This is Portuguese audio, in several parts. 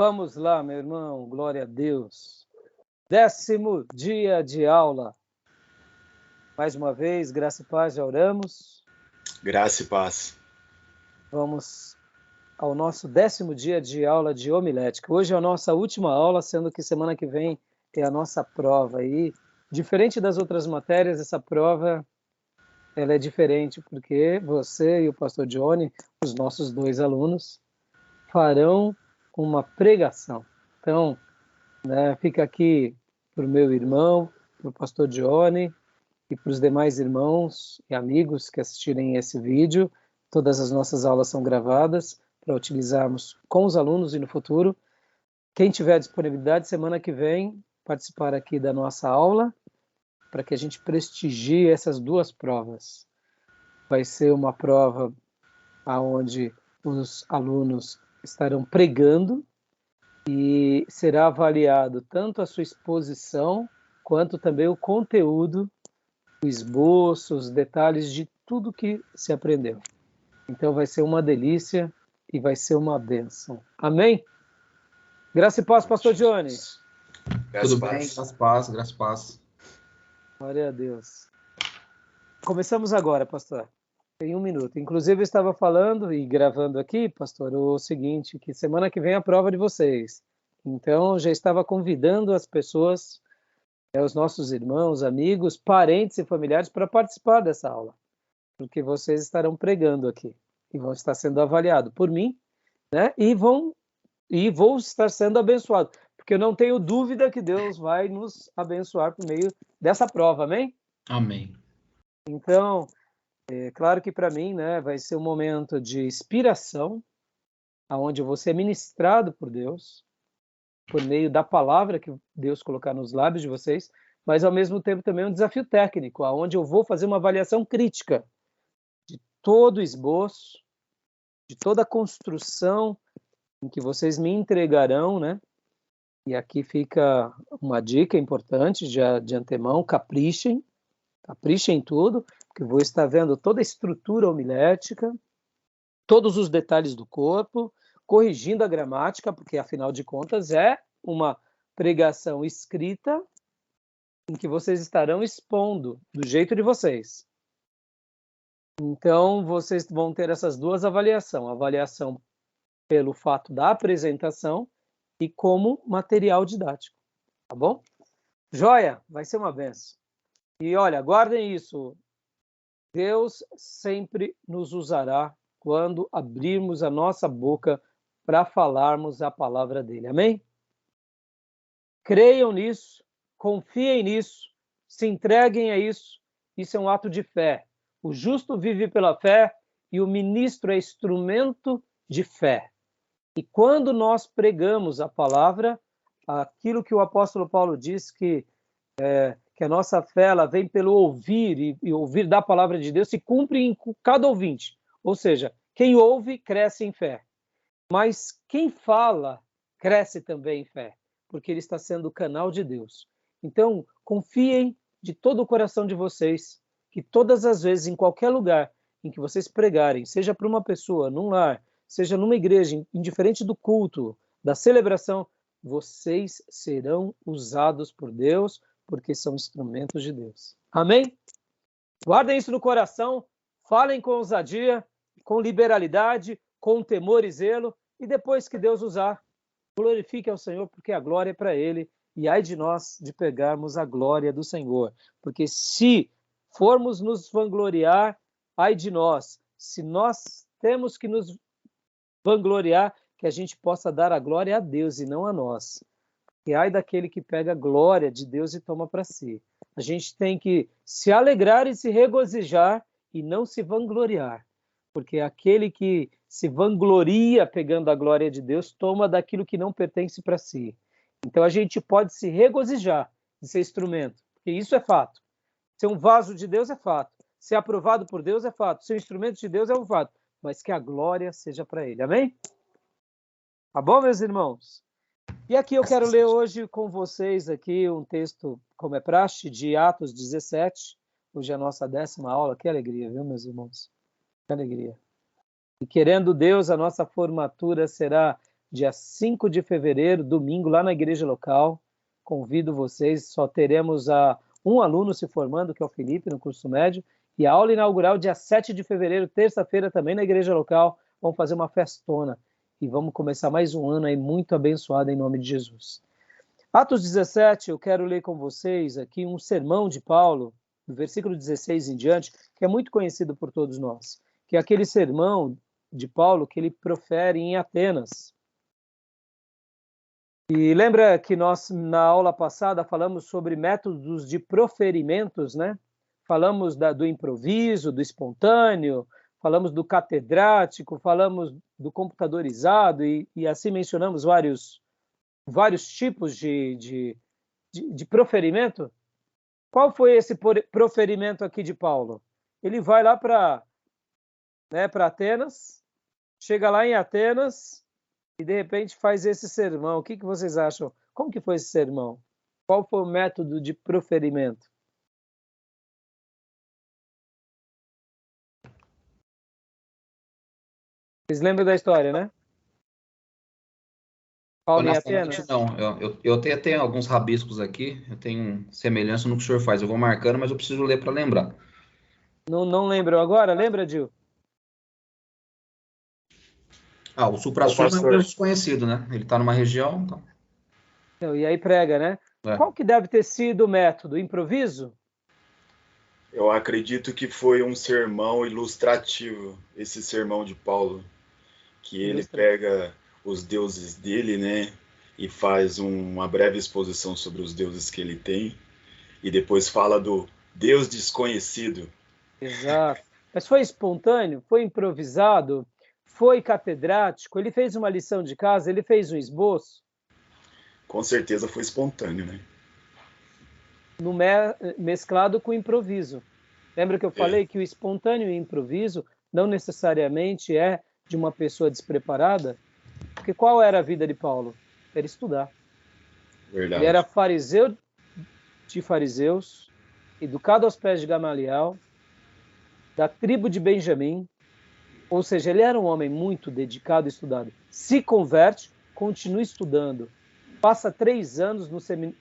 Vamos lá, meu irmão, glória a Deus. 10º dia de aula. Mais uma vez, graça e paz, já oramos. Graça e paz. Vamos ao nosso 10º dia de aula de homilética. Hoje é a nossa última aula, sendo que semana que vem é a nossa prova. E, diferente das outras matérias, essa prova ela é diferente, porque você e o pastor Johnny, os nossos 2 alunos, farão uma pregação. Então, fica aqui para o meu irmão, para o pastor Johnny e para os demais irmãos e amigos que assistirem esse vídeo. Todas as nossas aulas são gravadas para utilizarmos com os alunos e no futuro. Quem tiver disponibilidade, semana que vem, participar aqui da nossa aula, para que a gente prestigie essas 2 provas. Vai ser uma prova onde os alunos estarão pregando e será avaliado tanto a sua exposição, quanto também o conteúdo, o esboço, os detalhes de tudo que se aprendeu. Então vai ser uma delícia e vai ser uma bênção. Amém? Graça e paz, pastor Johnny. Tudo bem, graça e paz. Glória a Deus. Começamos agora, pastor. Tem 1 minuto. Inclusive, eu estava falando e gravando aqui, pastor, o seguinte, que semana que vem é a prova de vocês. Então, já estava convidando as pessoas, os nossos irmãos, amigos, parentes e familiares para participar dessa aula. Porque vocês estarão pregando aqui e vão estar sendo avaliados por mim, né? E vou estar sendo abençoado. Porque eu não tenho dúvida que Deus vai nos abençoar por meio dessa prova, amém? Amém. Então, é claro que para mim, vai ser um momento de inspiração, onde eu vou ser ministrado por Deus, por meio da palavra que Deus colocar nos lábios de vocês, mas ao mesmo tempo também um desafio técnico, onde eu vou fazer uma avaliação crítica de todo o esboço, de toda a construção em que vocês me entregarão, né? E aqui fica uma dica importante de antemão: caprichem em tudo, porque eu vou estar vendo toda a estrutura homilética, todos os detalhes do corpo, corrigindo a gramática, porque afinal de contas é uma pregação escrita em que vocês estarão expondo do jeito de vocês. Então, vocês vão ter essas 2 avaliações. Avaliação pelo fato da apresentação e como material didático. Tá bom? Joia, vai ser uma benção. E olha, guardem isso. Deus sempre nos usará quando abrirmos a nossa boca para falarmos a palavra dele. Amém? Creiam nisso, confiem nisso, se entreguem a isso. Isso é um ato de fé. O justo vive pela fé e o ministro é instrumento de fé. E quando nós pregamos a palavra, aquilo que o apóstolo Paulo diz que a nossa fé ela vem pelo ouvir, e ouvir da palavra de Deus se cumpre em cada ouvinte. Ou seja, quem ouve cresce em fé. Mas quem fala cresce também em fé, porque ele está sendo o canal de Deus. Então, confiem de todo o coração de vocês, que todas as vezes, em qualquer lugar em que vocês pregarem, seja para uma pessoa, num lar, seja numa igreja, indiferente do culto, da celebração, vocês serão usados por Deus, porque são instrumentos de Deus. Amém? Guardem isso no coração, falem com ousadia, com liberalidade, com temor e zelo, e depois que Deus usar, glorifique ao Senhor, porque a glória é para Ele, e ai de nós de pegarmos a glória do Senhor, porque se formos nos vangloriar, ai de nós, se nós temos que nos vangloriar, que a gente possa dar a glória a Deus e não a nós. E ai daquele que pega a glória de Deus e toma para si. A gente tem que se alegrar e se regozijar e não se vangloriar. Porque aquele que se vangloria pegando a glória de Deus toma daquilo que não pertence para si. Então a gente pode se regozijar de ser instrumento, porque isso é fato. Ser um vaso de Deus é fato. Ser aprovado por Deus é fato. Ser um instrumento de Deus é um fato. Mas que a glória seja para Ele. Amém? Tá bom, meus irmãos? E aqui eu quero ler hoje com vocês aqui um texto, como é praxe, de Atos 17. Hoje é a nossa 10ª aula. Que alegria, viu, meus irmãos? Que alegria. E querendo Deus, a nossa formatura será dia 5 de fevereiro, domingo, lá na igreja local. Convido vocês, só teremos um aluno se formando, que é o Felipe, no curso médio, e a aula inaugural dia 7 de fevereiro, terça-feira, também na igreja local. Vamos fazer uma festona e vamos começar mais um ano aí muito abençoado em nome de Jesus. Atos 17, eu quero ler com vocês aqui um sermão de Paulo, do versículo 16 em diante, que é muito conhecido por todos nós, que é aquele sermão de Paulo que ele profere em Atenas. E lembra que nós, na aula passada, falamos sobre métodos de proferimentos, né? Falamos do improviso, do espontâneo, falamos do catedrático, falamos do computadorizado e assim mencionamos vários tipos de proferimento. Qual foi esse proferimento aqui de Paulo? Ele vai lá para Atenas, chega lá em Atenas e de repente faz esse sermão. O que vocês acham? Como que foi esse sermão? Qual foi o método de proferimento? Vocês lembram da história, né? Paulo em Atenas? Não, eu até tenho alguns rabiscos aqui, eu tenho semelhança no que o senhor faz. Eu vou marcando, mas eu preciso ler para lembrar. Não lembram agora? Lembra, Gil? O supra-sumo é um Deus desconhecido, né? Ele está numa região, então... E aí prega, né? Qual que deve ter sido o método? Improviso? Eu acredito que foi um sermão ilustrativo, esse sermão de Paulo, que ele pega os deuses dele, né, e faz uma breve exposição sobre os deuses que ele tem, e depois fala do Deus desconhecido. Exato. Mas foi espontâneo? Foi improvisado? Foi catedrático? Ele fez uma lição de casa? Ele fez um esboço? Com certeza foi espontâneo, né? Mesclado com improviso. Lembra que eu falei que o espontâneo e o improviso não necessariamente é de uma pessoa despreparada? Porque qual era a vida de Paulo? Era estudar. Verdade. Ele era fariseu de fariseus, educado aos pés de Gamaliel, da tribo de Benjamim, ou seja, ele era um homem muito dedicado e estudado. Se converte, continua estudando. Passa 3 anos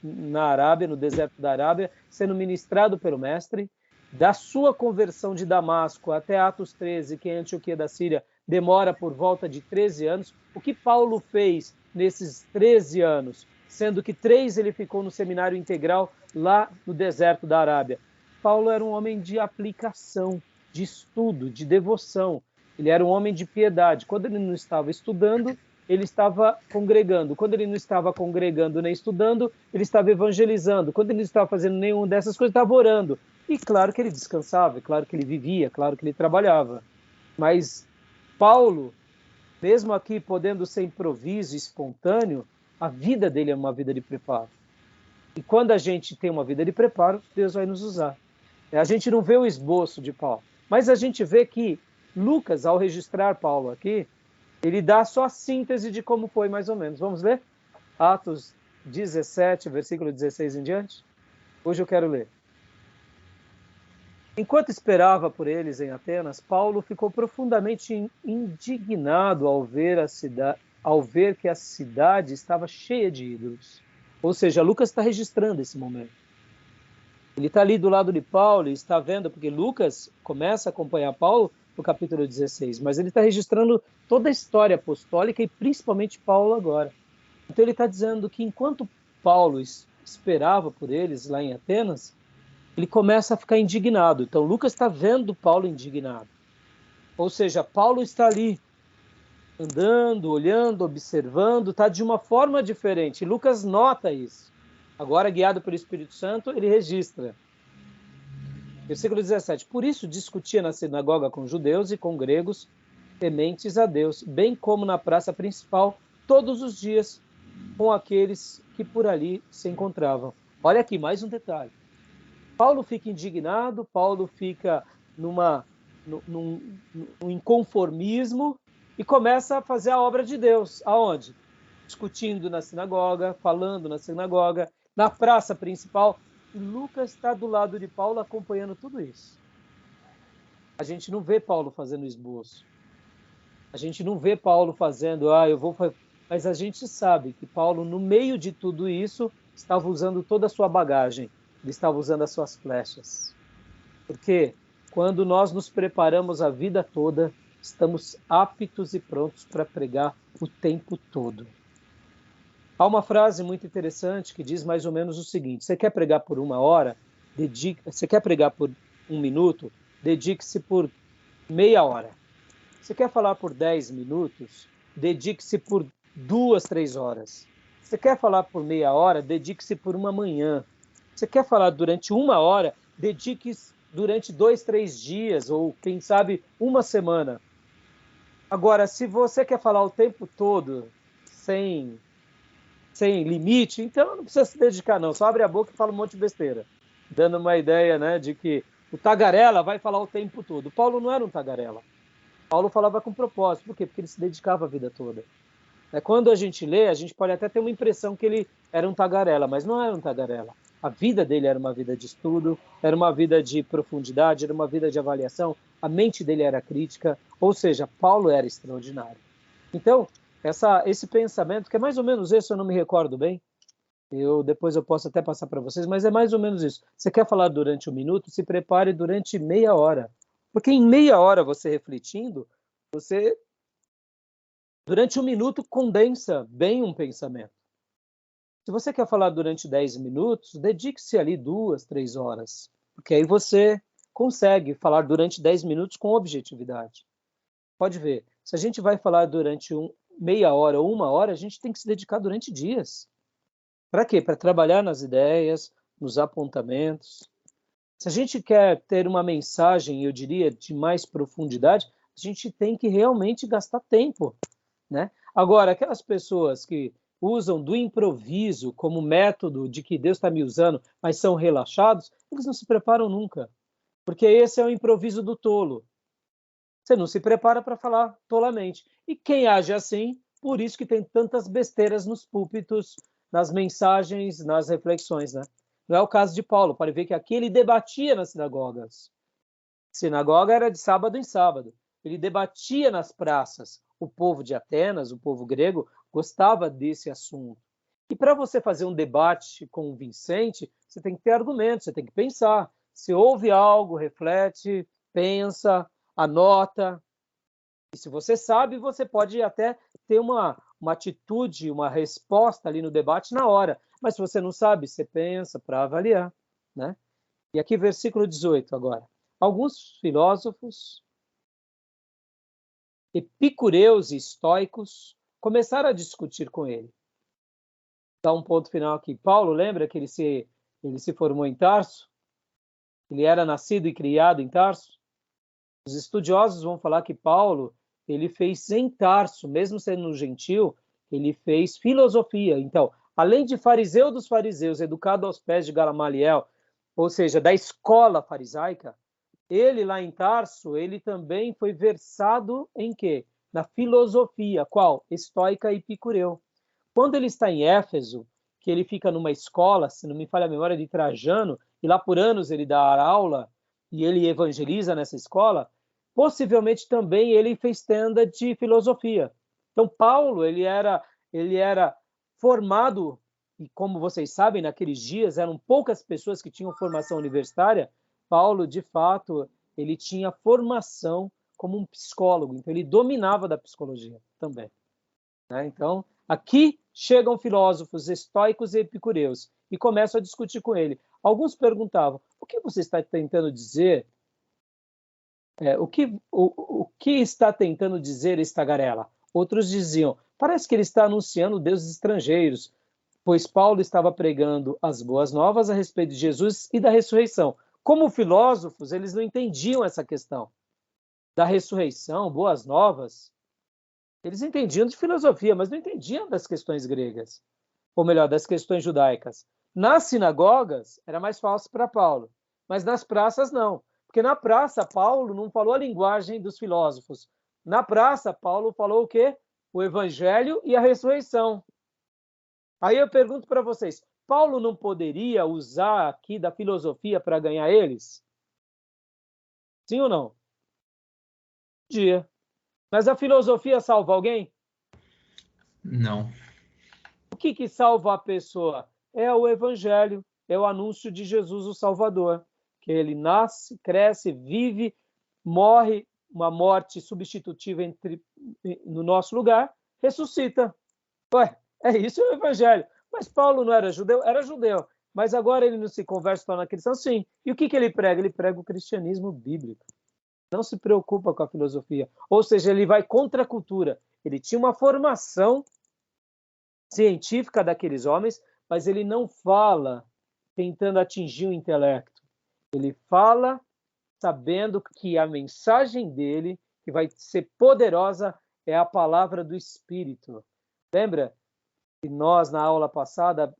na Arábia, no deserto da Arábia, sendo ministrado pelo mestre. Da sua conversão de Damasco até Atos 13, que é Antioquia da Síria, demora por volta de 13 anos. O que Paulo fez nesses 13 anos? Sendo que 3 ele ficou no seminário integral lá no deserto da Arábia. Paulo era um homem de aplicação, de estudo, de devoção. Ele era um homem de piedade. Quando ele não estava estudando, ele estava congregando. Quando ele não estava congregando nem estudando, ele estava evangelizando. Quando ele não estava fazendo nenhuma dessas coisas, estava orando. E claro que ele descansava, claro que ele vivia, claro que ele trabalhava. Mas Paulo, mesmo aqui podendo ser improviso, espontâneo, a vida dele é uma vida de preparo. E quando a gente tem uma vida de preparo, Deus vai nos usar. A gente não vê o esboço de Paulo, mas a gente vê que Lucas, ao registrar Paulo aqui, ele dá só a síntese de como foi mais ou menos. Vamos ler? Atos 17, versículo 16 em diante. Hoje eu quero ler. Enquanto esperava por eles em Atenas, Paulo ficou profundamente indignado ao ver que a cidade estava cheia de ídolos. Ou seja, Lucas está registrando esse momento. Ele está ali do lado de Paulo e está vendo, porque Lucas começa a acompanhar Paulo no capítulo 16, mas ele está registrando toda a história apostólica e principalmente Paulo agora. Então ele está dizendo que enquanto Paulo esperava por eles lá em Atenas, ele começa a ficar indignado. Então Lucas está vendo Paulo indignado. Ou seja, Paulo está ali andando, olhando, observando, está de uma forma diferente. Lucas nota isso. Agora, guiado pelo Espírito Santo, ele registra. Versículo 17. Por isso discutia na sinagoga com judeus e com gregos tementes a Deus, bem como na praça principal, todos os dias, com aqueles que por ali se encontravam. Olha aqui, mais um detalhe. Paulo fica indignado, Paulo fica num inconformismo e começa a fazer a obra de Deus. Aonde? Discutindo na sinagoga, falando na sinagoga, na praça principal. E Lucas está do lado de Paulo acompanhando tudo isso. A gente não vê Paulo fazendo esboço. A gente não vê Paulo fazendo, eu vou Mas a gente sabe que Paulo, no meio de tudo isso, estava usando toda a sua bagagem, ele estava usando as suas flechas. Porque quando nós nos preparamos a vida toda, estamos aptos e prontos para pregar o tempo todo. Há uma frase muito interessante que diz mais ou menos o seguinte: você quer pregar por 1 hora? Você quer pregar por 1 minuto? Dedique-se por meia hora. Você quer falar por 10 minutos? Dedique-se por 2, 3 horas. Você quer falar por meia hora? Dedique-se por uma manhã. Você quer falar durante 1 hora? Dedique-se durante 2, 3 dias, ou quem sabe 1 semana. Agora, se você quer falar o tempo todo, sem limite, então não precisa se dedicar não, só abre a boca e fala um monte de besteira, dando uma ideia, né, de que o tagarela vai falar o tempo todo. Paulo não era um tagarela. Paulo falava com propósito. Por quê? Porque ele se dedicava a vida toda. Quando a gente lê, a gente pode até ter uma impressão que ele era um tagarela, mas não era um tagarela. A vida dele era uma vida de estudo, era uma vida de profundidade, era uma vida de avaliação, a mente dele era crítica, ou seja, Paulo era extraordinário. Então, esse pensamento, que é mais ou menos esse, eu não me recordo bem, depois eu posso até passar para vocês, mas é mais ou menos isso. Você quer falar durante 1 minuto, se prepare durante meia hora. Porque em meia hora você refletindo, você, durante 1 minuto, condensa bem um pensamento. Se você quer falar durante 10 minutos, dedique-se ali 2, 3 horas. Porque aí você consegue falar durante 10 minutos com objetividade. Pode ver, se a gente vai falar durante meia hora ou 1 hora, a gente tem que se dedicar durante dias. Para quê? Para trabalhar nas ideias, nos apontamentos. Se a gente quer ter uma mensagem, eu diria, de mais profundidade, a gente tem que realmente gastar tempo, né? Agora, aquelas pessoas que usam do improviso como método de que Deus está me usando, mas são relaxados, eles não se preparam nunca. Porque esse é o improviso do tolo. Você não se prepara para falar tolamente. E quem age assim, por isso que tem tantas besteiras nos púlpitos, nas mensagens, nas reflexões, né? Não é o caso de Paulo. Pode ver que aqui ele debatia nas sinagogas. Sinagoga era de sábado em sábado. Ele debatia nas praças. O povo de Atenas, o povo grego, gostava desse assunto. E para você fazer um debate convincente, você tem que ter argumentos, você tem que pensar. Se ouve algo, reflete, pensa, anota. E se você sabe, você pode até ter uma atitude, uma resposta ali no debate na hora. Mas se você não sabe, você pensa para avaliar, né? E aqui versículo 18 agora. Alguns filósofos, epicureus e estoicos, começaram a discutir com ele. Dá um ponto final aqui. Paulo, lembra que ele se formou em Tarso? Ele era nascido e criado em Tarso? Os estudiosos vão falar que Paulo, ele fez em Tarso, mesmo sendo um gentil, ele fez filosofia. Então, além de fariseu dos fariseus, educado aos pés de Gamaliel, ou seja, da escola farisaica, ele lá em Tarso, ele também foi versado em quê? Na filosofia. Qual? Estoica e epicureu. Quando ele está em Éfeso, que ele fica numa escola, se não me falha a memória, de Trajano, e lá por anos ele dá aula, e ele evangeliza nessa escola, possivelmente também ele fez tenda de filosofia. Então, Paulo, ele era formado, e como vocês sabem, naqueles dias eram poucas pessoas que tinham formação universitária. Paulo, de fato, ele tinha formação como um psicólogo, então ele dominava da psicologia também, né? Então, aqui chegam filósofos estoicos e epicureus e começam a discutir com ele. Alguns perguntavam: o que você está tentando dizer? O que está tentando dizer esse tagarela? Outros diziam: parece que ele está anunciando deuses estrangeiros, pois Paulo estava pregando as boas novas a respeito de Jesus e da ressurreição. Como filósofos, eles não entendiam essa questão da ressurreição, boas novas. Eles entendiam de filosofia, mas não entendiam das questões gregas, ou melhor, das questões judaicas. Nas sinagogas, era mais fácil para Paulo, mas nas praças não. Porque na praça, Paulo não falou a linguagem dos filósofos. Na praça, Paulo falou o quê? O evangelho e a ressurreição. Aí eu pergunto para vocês, Paulo não poderia usar aqui da filosofia para ganhar eles? Sim ou não? Podia. Mas a filosofia salva alguém? Não. O que salva a pessoa? É o Evangelho, é o anúncio de Jesus, o Salvador. Que ele nasce, cresce, vive, morre, uma morte substitutiva no nosso lugar, ressuscita. Ué, é isso o Evangelho. Mas Paulo não era judeu? Era judeu. Mas agora ele não se converte, se torna cristão? Sim. E o que ele prega? Ele prega o cristianismo bíblico. Não se preocupa com a filosofia. Ou seja, ele vai contra a cultura. Ele tinha uma formação científica daqueles homens, mas ele não fala tentando atingir o intelecto. Ele fala sabendo que a mensagem dele, que vai ser poderosa, é a palavra do Espírito. Lembra que nós, na aula passada,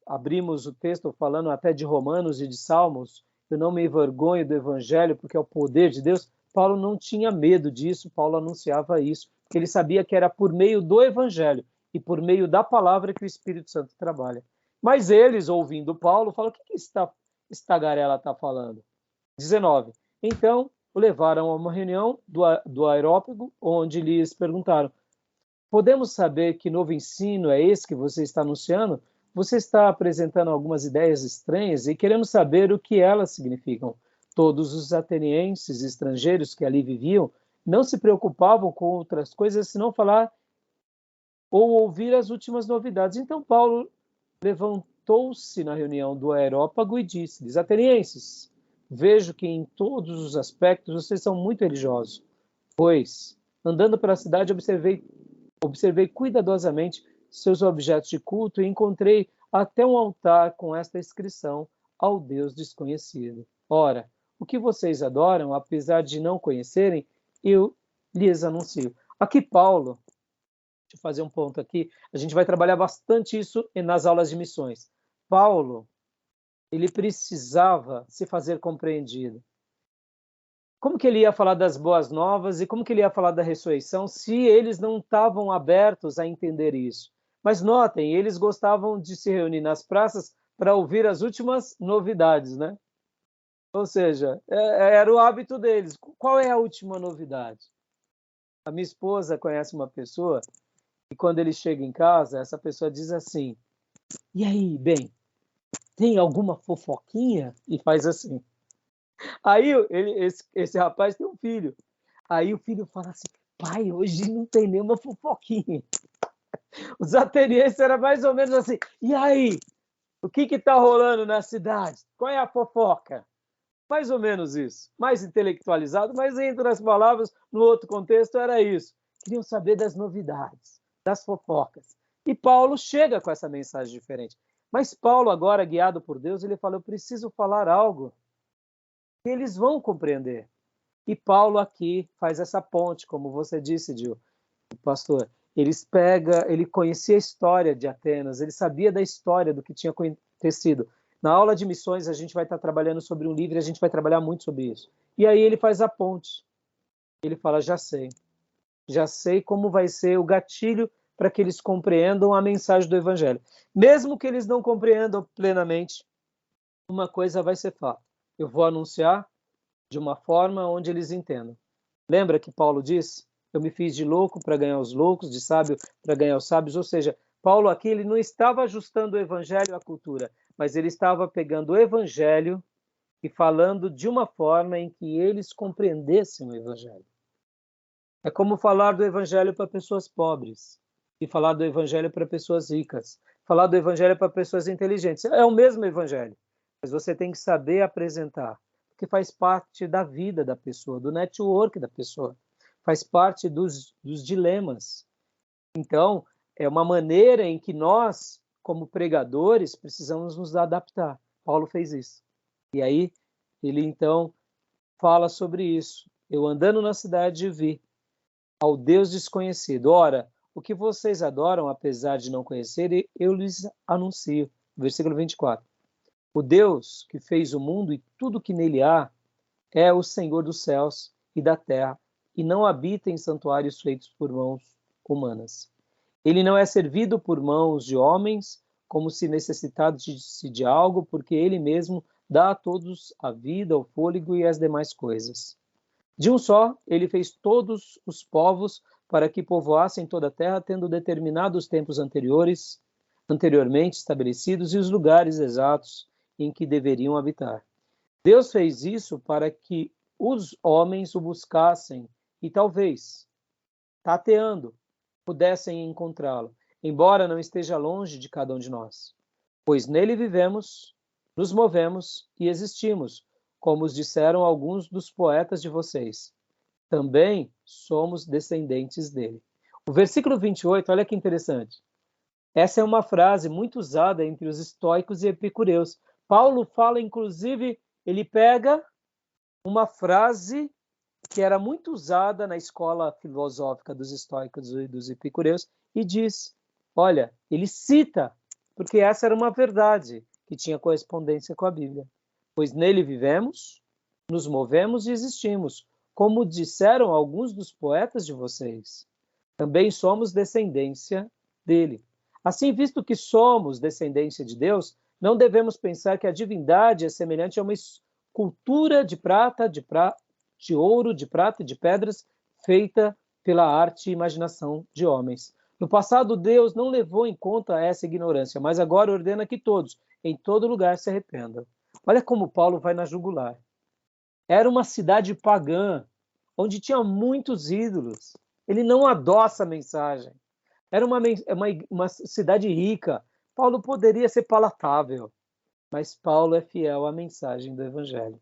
abrimos o texto falando até de Romanos e de Salmos? Eu não me envergonho do Evangelho, porque é o poder de Deus. Paulo não tinha medo disso, Paulo anunciava isso, porque ele sabia que era por meio do Evangelho e por meio da palavra que o Espírito Santo trabalha. Mas eles, ouvindo Paulo, falam: o que esse tagarela está falando? 19. Então, o levaram a uma reunião do Areópago, onde lhes perguntaram: podemos saber que novo ensino é esse que você está anunciando? Você está apresentando algumas ideias estranhas e queremos saber o que elas significam. Todos os atenienses estrangeiros que ali viviam não se preocupavam com outras coisas senão falar ou ouvir as últimas novidades. Então Paulo levantou-se na reunião do Areópago e disse-lhes: atenienses, vejo que em todos os aspectos vocês são muito religiosos, pois, andando pela cidade, observei cuidadosamente seus objetos de culto e encontrei até um altar com esta inscrição: ao Deus desconhecido. Ora, o que vocês adoram, apesar de não conhecerem, eu lhes anuncio. Aqui Paulo, deixa eu fazer um ponto aqui, a gente vai trabalhar bastante isso nas aulas de missões. Paulo, ele precisava se fazer compreendido. Como que ele ia falar das boas novas e como que ele ia falar da ressurreição se eles não estavam abertos a entender isso? Mas notem, eles gostavam de se reunir nas praças para ouvir as últimas novidades, né? Ou seja, era o hábito deles. Qual é a última novidade? A minha esposa conhece uma pessoa e quando ele chega em casa, essa pessoa diz assim: e aí, bem, tem alguma fofoquinha? E faz assim. Aí esse rapaz tem um filho. Aí o filho fala assim: pai, hoje não tem nenhuma fofoquinha. Os atenienses eram mais ou menos assim: e aí? O que está rolando na cidade? Qual é a fofoca? Mais ou menos isso. Mais intelectualizado, mas entre as palavras, no outro contexto, era isso. Queriam saber das novidades, das fofocas. E Paulo chega com essa mensagem diferente. Mas Paulo, agora, guiado por Deus, ele fala: eu preciso falar algo que eles vão compreender. E Paulo aqui faz essa ponte, como você disse, Gil, pastor. Ele conhecia a história de Atenas, ele sabia da história do que tinha acontecido. Na aula de missões, a gente vai estar trabalhando sobre um livro e a gente vai trabalhar muito sobre isso. E aí ele faz a ponte. Ele fala: já sei como vai ser o gatilho para que eles compreendam a mensagem do Evangelho. Mesmo que eles não compreendam plenamente, uma coisa vai ser fato: eu vou anunciar de uma forma onde eles entendam. Lembra que Paulo diz: eu me fiz de louco para ganhar os loucos, de sábio para ganhar os sábios? Ou seja, Paulo aqui ele não estava ajustando o Evangelho à cultura, mas ele estava pegando o Evangelho e falando de uma forma em que eles compreendessem o Evangelho. É como falar do Evangelho para pessoas pobres e falar do Evangelho para pessoas ricas, falar do Evangelho para pessoas inteligentes. É o mesmo Evangelho, mas você tem que saber apresentar, porque faz parte da vida da pessoa, do network da pessoa, faz parte dos dilemas. Então, é uma maneira em que nós, como pregadores, precisamos nos adaptar. Paulo fez isso. E aí, ele então fala sobre isso. Eu andando na cidade vi ao Deus desconhecido. Ora, o que vocês adoram, apesar de não conhecerem, eu lhes anuncio. Versículo 24. O Deus que fez o mundo e tudo que nele há é o Senhor dos céus e da terra, e não habita em santuários feitos por mãos humanas. Ele não é servido por mãos de homens, como se necessitasse de algo, porque ele mesmo dá a todos a vida, o fôlego e as demais coisas. De um só, ele fez todos os povos para que povoassem toda a terra, tendo determinado os tempos anteriormente estabelecidos e os lugares exatos em que deveriam habitar. Deus fez isso para que os homens o buscassem e talvez, tateando, pudessem encontrá-lo, embora não esteja longe de cada um de nós. Pois nele vivemos, nos movemos e existimos, como os disseram alguns dos poetas de vocês. Também somos descendentes dele. O versículo 28, olha que interessante. Essa é uma frase muito usada entre os estoicos e epicureus. Paulo fala, inclusive, ele pega uma frase que era muito usada na escola filosófica dos estoicos e dos epicureus e diz, olha, ele cita, porque essa era uma verdade que tinha correspondência com a Bíblia. Pois nele vivemos, nos movemos e existimos, como disseram alguns dos poetas de vocês. Também somos descendência dele. Assim, visto que somos descendência de Deus, não devemos pensar que a divindade é semelhante a uma escultura de prata, de ouro, de prata e de pedras, feita pela arte e imaginação de homens. No passado, Deus não levou em conta essa ignorância, mas agora ordena que todos, em todo lugar, se arrependam. Olha como Paulo vai na jugular. Era uma cidade pagã, onde tinha muitos ídolos. Ele não adoça a mensagem. Era uma cidade rica. Paulo poderia ser palatável, mas Paulo é fiel à mensagem do Evangelho.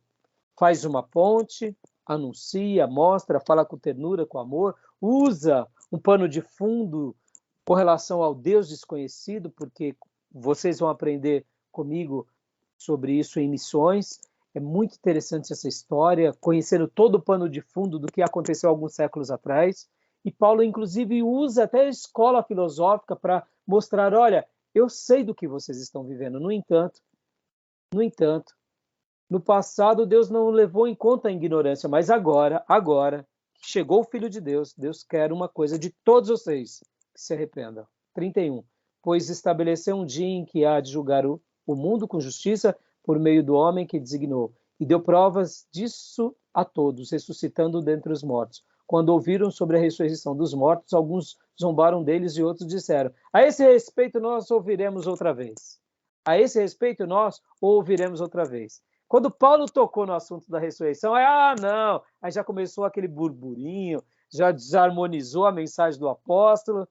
Faz uma ponte, anuncia, mostra, fala com ternura, com amor, usa um pano de fundo com relação ao Deus desconhecido, porque vocês vão aprender comigo sobre isso em missões. É muito interessante essa história, conhecendo todo o pano de fundo do que aconteceu alguns séculos atrás. E Paulo, inclusive, usa até a escola filosófica para mostrar, olha, eu sei do que vocês estão vivendo. No entanto, no passado, Deus não levou em conta a ignorância, mas agora, que chegou o Filho de Deus, Deus quer uma coisa de todos vocês, que se arrependam. 31. Pois estabeleceu um dia em que há de julgar o mundo com justiça por meio do homem que designou, e deu provas disso a todos, ressuscitando dentre os mortos. Quando ouviram sobre a ressurreição dos mortos, alguns zombaram deles e outros disseram, a esse respeito nós ouviremos outra vez. A esse respeito nós ouviremos outra vez. Quando Paulo tocou no assunto da ressurreição, não, aí já começou aquele burburinho, já desarmonizou a mensagem do apóstolo,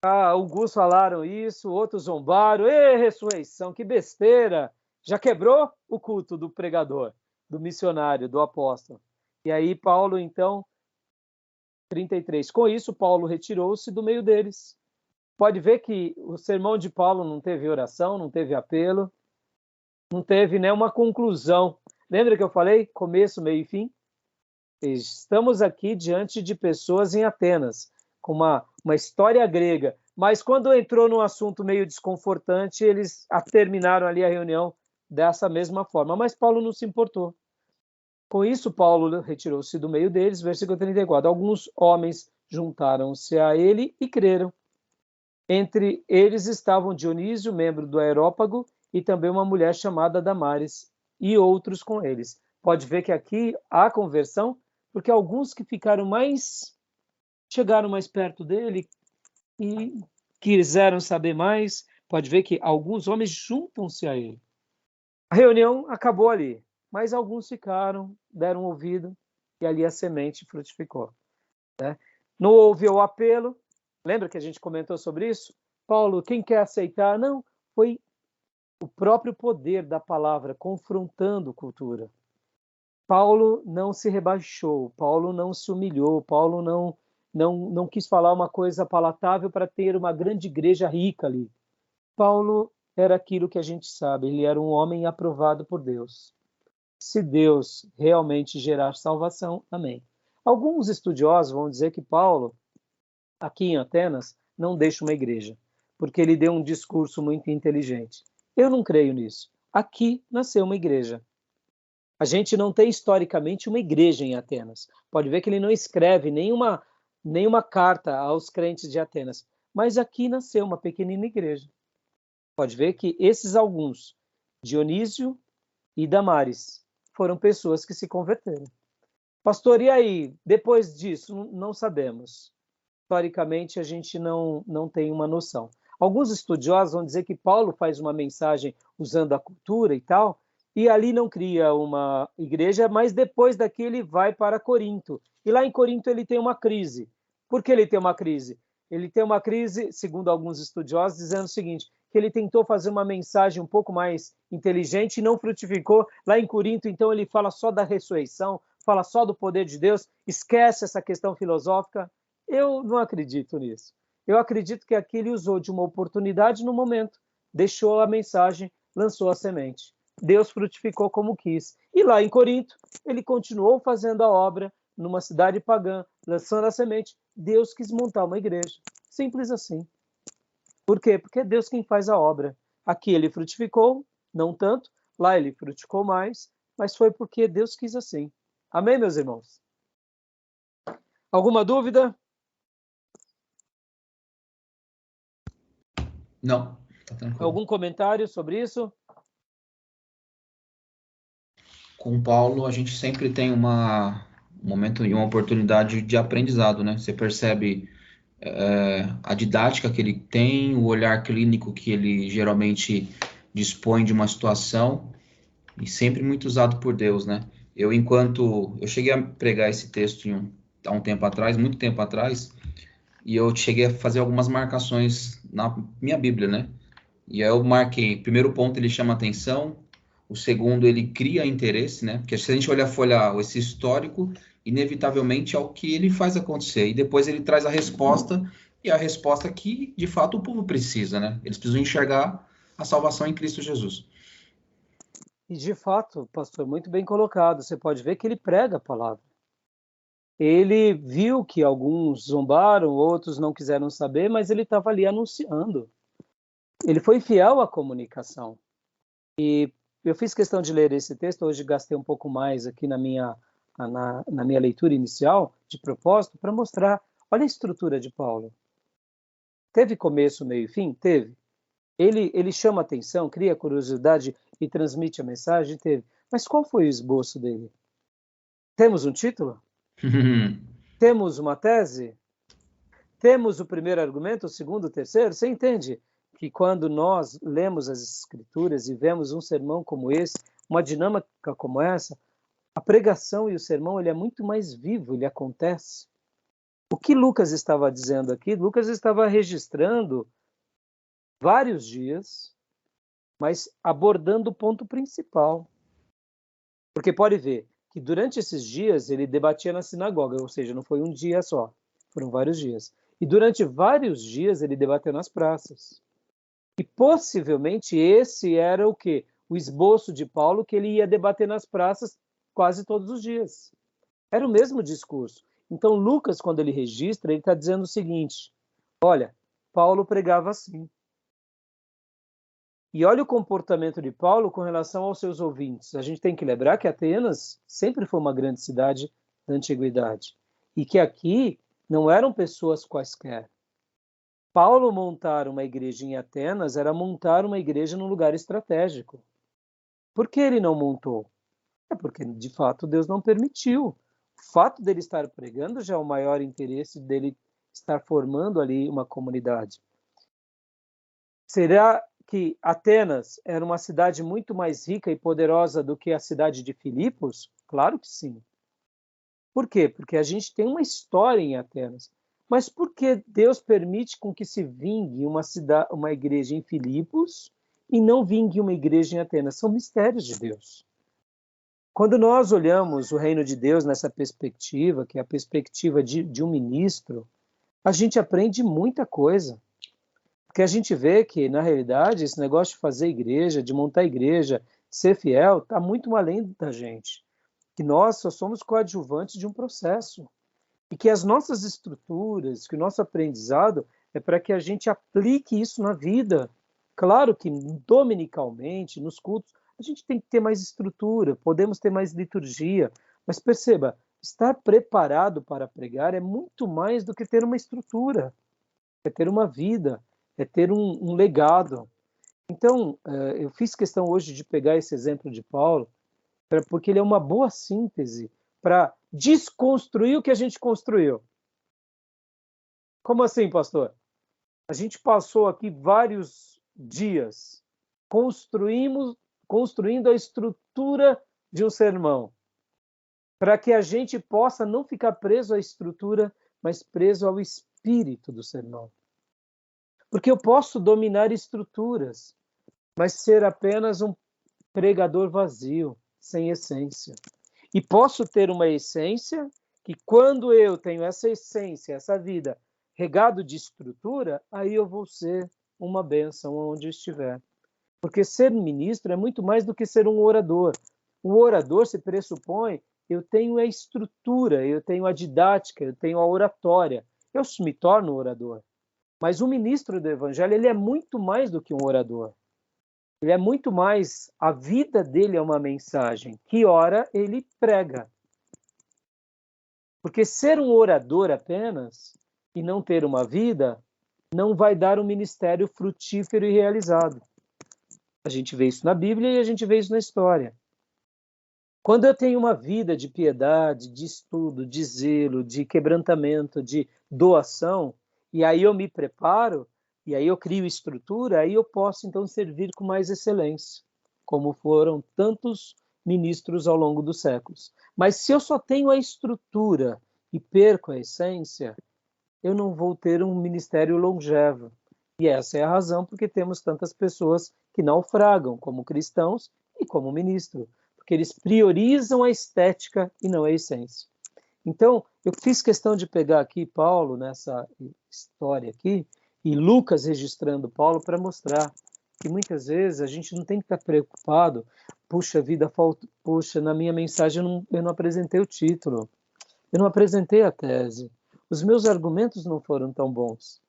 alguns falaram isso, outros zombaram, ressurreição, que besteira, já quebrou o culto do pregador, do missionário, do apóstolo. E aí Paulo, então, 33, com isso Paulo retirou-se do meio deles. Pode ver que o sermão de Paulo não teve oração, não teve apelo, não teve nenhuma conclusão. Lembra que eu falei começo, meio e fim? Estamos aqui diante de pessoas em Atenas, com uma história grega, mas quando entrou num assunto meio desconfortante, eles terminaram ali a reunião dessa mesma forma, mas Paulo não se importou. Com isso, Paulo retirou-se do meio deles, versículo 34. Alguns homens juntaram-se a ele e creram. Entre eles estavam Dionísio, membro do Areópago, e também uma mulher chamada Damares, e outros com eles. Pode ver que aqui há conversão, porque alguns que chegaram mais perto dele e quiseram saber mais, pode ver que alguns homens juntam-se a ele. A reunião acabou ali, mas alguns ficaram, deram ouvido, e ali a semente frutificou. Né? Não houve o apelo. Lembra que a gente comentou sobre isso? Paulo, quem quer aceitar? Não, foi o próprio poder da palavra confrontando cultura. Paulo não se rebaixou, Paulo não se humilhou, Paulo não quis falar uma coisa palatável para ter uma grande igreja rica ali. Paulo era aquilo que a gente sabe, ele era um homem aprovado por Deus. Se Deus realmente gerar salvação, amém. Alguns estudiosos vão dizer que Paulo, aqui em Atenas, não deixa uma igreja, porque ele deu um discurso muito inteligente. Eu não creio nisso. Aqui nasceu uma igreja. A gente não tem historicamente uma igreja em Atenas. Pode ver que ele não escreve nenhuma carta aos crentes de Atenas. Mas aqui nasceu uma pequenina igreja. Pode ver que esses alguns, Dionísio e Damares, foram pessoas que se converteram. Pastor, e aí? Depois disso, não sabemos. historicamente a gente não tem uma noção. Alguns estudiosos vão dizer que Paulo faz uma mensagem usando a cultura e tal, e ali não cria uma igreja, mas depois daqui ele vai para Corinto. E lá em Corinto ele tem uma crise. Por que ele tem uma crise? Ele tem uma crise, segundo alguns estudiosos, dizendo o seguinte, que ele tentou fazer uma mensagem um pouco mais inteligente e não frutificou. Lá em Corinto, então, ele fala só da ressurreição, fala só do poder de Deus, esquece essa questão filosófica. Eu não acredito nisso. Eu acredito que aqui ele usou de uma oportunidade no momento, deixou a mensagem, lançou a semente. Deus frutificou como quis. E lá em Corinto, ele continuou fazendo a obra numa cidade pagã, lançando a semente. Deus quis montar uma igreja. Simples assim. Por quê? Porque é Deus quem faz a obra. Aqui ele frutificou, não tanto. Lá ele frutificou mais, mas foi porque Deus quis assim. Amém, meus irmãos? Alguma dúvida? Não, tá tranquilo. Algum comentário sobre isso? Com o Paulo, a gente sempre tem um momento e uma oportunidade de aprendizado, né? Você percebe a didática que ele tem, o olhar clínico que ele geralmente dispõe de uma situação, e sempre muito usado por Deus, né? Eu cheguei a pregar esse texto há um tempo atrás, muito tempo atrás, e eu cheguei a fazer algumas marcações na minha Bíblia, né? E aí eu marquei, primeiro ponto ele chama atenção, o segundo ele cria interesse, né? Porque se a gente olhar esse histórico, inevitavelmente é o que ele faz acontecer. E depois ele traz a resposta, e a resposta que, de fato, o povo precisa, né? Eles precisam enxergar a salvação em Cristo Jesus. E de fato, pastor, muito bem colocado. Você pode ver que ele prega a palavra. Ele viu que alguns zombaram, outros não quiseram saber, mas ele estava ali anunciando. Ele foi fiel à comunicação. E eu fiz questão de ler esse texto, hoje gastei um pouco mais aqui na minha leitura inicial, de propósito, para mostrar, olha a estrutura de Paulo. Teve começo, meio e fim? Teve. Ele chama atenção, cria curiosidade e transmite a mensagem? Teve. Mas qual foi o esboço dele? Temos um título? Temos uma tese? Temos o primeiro argumento, o segundo, o terceiro? Você entende que quando nós lemos as Escrituras e vemos um sermão como esse, uma dinâmica como essa, a pregação e o sermão ele é muito mais vivo, ele acontece. O que Lucas estava dizendo aqui? Lucas estava registrando vários dias, mas abordando o ponto principal. Porque pode ver que durante esses dias ele debatia na sinagoga, ou seja, não foi um dia só, foram vários dias. E durante vários dias ele debateu nas praças. E possivelmente esse era o quê? O esboço de Paulo que ele ia debater nas praças quase todos os dias. Era o mesmo discurso. Então Lucas, quando ele registra, ele está dizendo o seguinte, olha, Paulo pregava assim. E olha o comportamento de Paulo com relação aos seus ouvintes. A gente tem que lembrar que Atenas sempre foi uma grande cidade da antiguidade. E que aqui não eram pessoas quaisquer. Paulo montar uma igreja em Atenas era montar uma igreja num lugar estratégico. Por que ele não montou? É porque, de fato, Deus não permitiu. O fato dele estar pregando já é o maior interesse dele estar formando ali uma comunidade. Será que Atenas era uma cidade muito mais rica e poderosa do que a cidade de Filipos? Claro que sim. Por quê? Porque a gente tem uma história em Atenas. Mas por que Deus permite com que se vingue uma igreja em Filipos e não vingue uma igreja em Atenas? São mistérios de Deus. Quando nós olhamos o reino de Deus nessa perspectiva, que é a perspectiva de um ministro, a gente aprende muita coisa. Porque a gente vê que, na realidade, esse negócio de fazer igreja, de montar igreja, de ser fiel, está muito além da gente. Que nós só somos coadjuvantes de um processo. E que as nossas estruturas, que o nosso aprendizado é para que a gente aplique isso na vida. Claro que dominicalmente, nos cultos, a gente tem que ter mais estrutura, podemos ter mais liturgia, mas perceba, estar preparado para pregar é muito mais do que ter uma estrutura, é ter uma vida, é ter um legado. Então, eu fiz questão hoje de pegar esse exemplo de Paulo, porque ele é uma boa síntese para desconstruir o que a gente construiu. Como assim, pastor? A gente passou aqui vários dias construindo a estrutura de um sermão, para que a gente possa não ficar preso à estrutura, mas preso ao espírito do sermão. Porque eu posso dominar estruturas, mas ser apenas um pregador vazio, sem essência. E posso ter uma essência que, quando eu tenho essa essência, essa vida regado de estrutura, aí eu vou ser uma bênção onde estiver. Porque ser ministro é muito mais do que ser um orador. O orador se pressupõe, eu tenho a estrutura, eu tenho a didática, eu tenho a oratória. Eu me torno orador. Mas o ministro do evangelho, ele é muito mais do que um orador. Ele é muito mais, a vida dele é uma mensagem. Que hora ele prega. Porque ser um orador apenas e não ter uma vida, não vai dar um ministério frutífero e realizado. A gente vê isso na Bíblia e a gente vê isso na história. Quando eu tenho uma vida de piedade, de estudo, de zelo, de quebrantamento, de doação, e aí eu me preparo, e aí eu crio estrutura, aí eu posso então servir com mais excelência, como foram tantos ministros ao longo dos séculos. Mas se eu só tenho a estrutura e perco a essência, eu não vou ter um ministério longevo. E essa é a razão porque temos tantas pessoas que naufragam como cristãos e como ministro, porque eles priorizam a estética e não a essência. Então, eu fiz questão de pegar aqui Paulo nessa história aqui e Lucas registrando Paulo para mostrar que muitas vezes a gente não tem que estar preocupado, puxa vida, puxa, na minha mensagem eu não apresentei o título, eu não apresentei a tese, os meus argumentos não foram tão bons.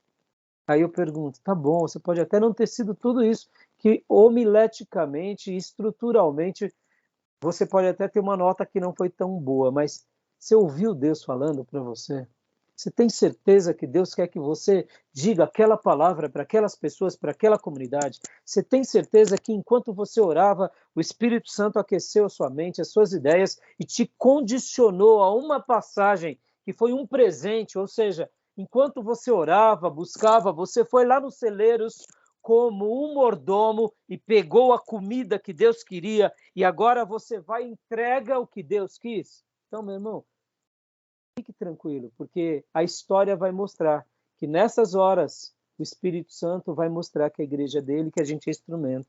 Aí eu pergunto, tá bom, você pode até não ter sido tudo isso, que homileticamente, estruturalmente, você pode até ter uma nota que não foi tão boa, mas você ouviu Deus falando para você? Você tem certeza que Deus quer que você diga aquela palavra para aquelas pessoas, para aquela comunidade? Você tem certeza que enquanto você orava, o Espírito Santo aqueceu a sua mente, as suas ideias e te condicionou a uma passagem que foi um presente, ou seja, enquanto você orava, buscava, você foi lá nos celeiros como um mordomo e pegou a comida que Deus queria e agora você vai e entrega o que Deus quis? Então, meu irmão, fique tranquilo, porque a história vai mostrar que nessas horas o Espírito Santo vai mostrar que a igreja é dele, que a gente é instrumento.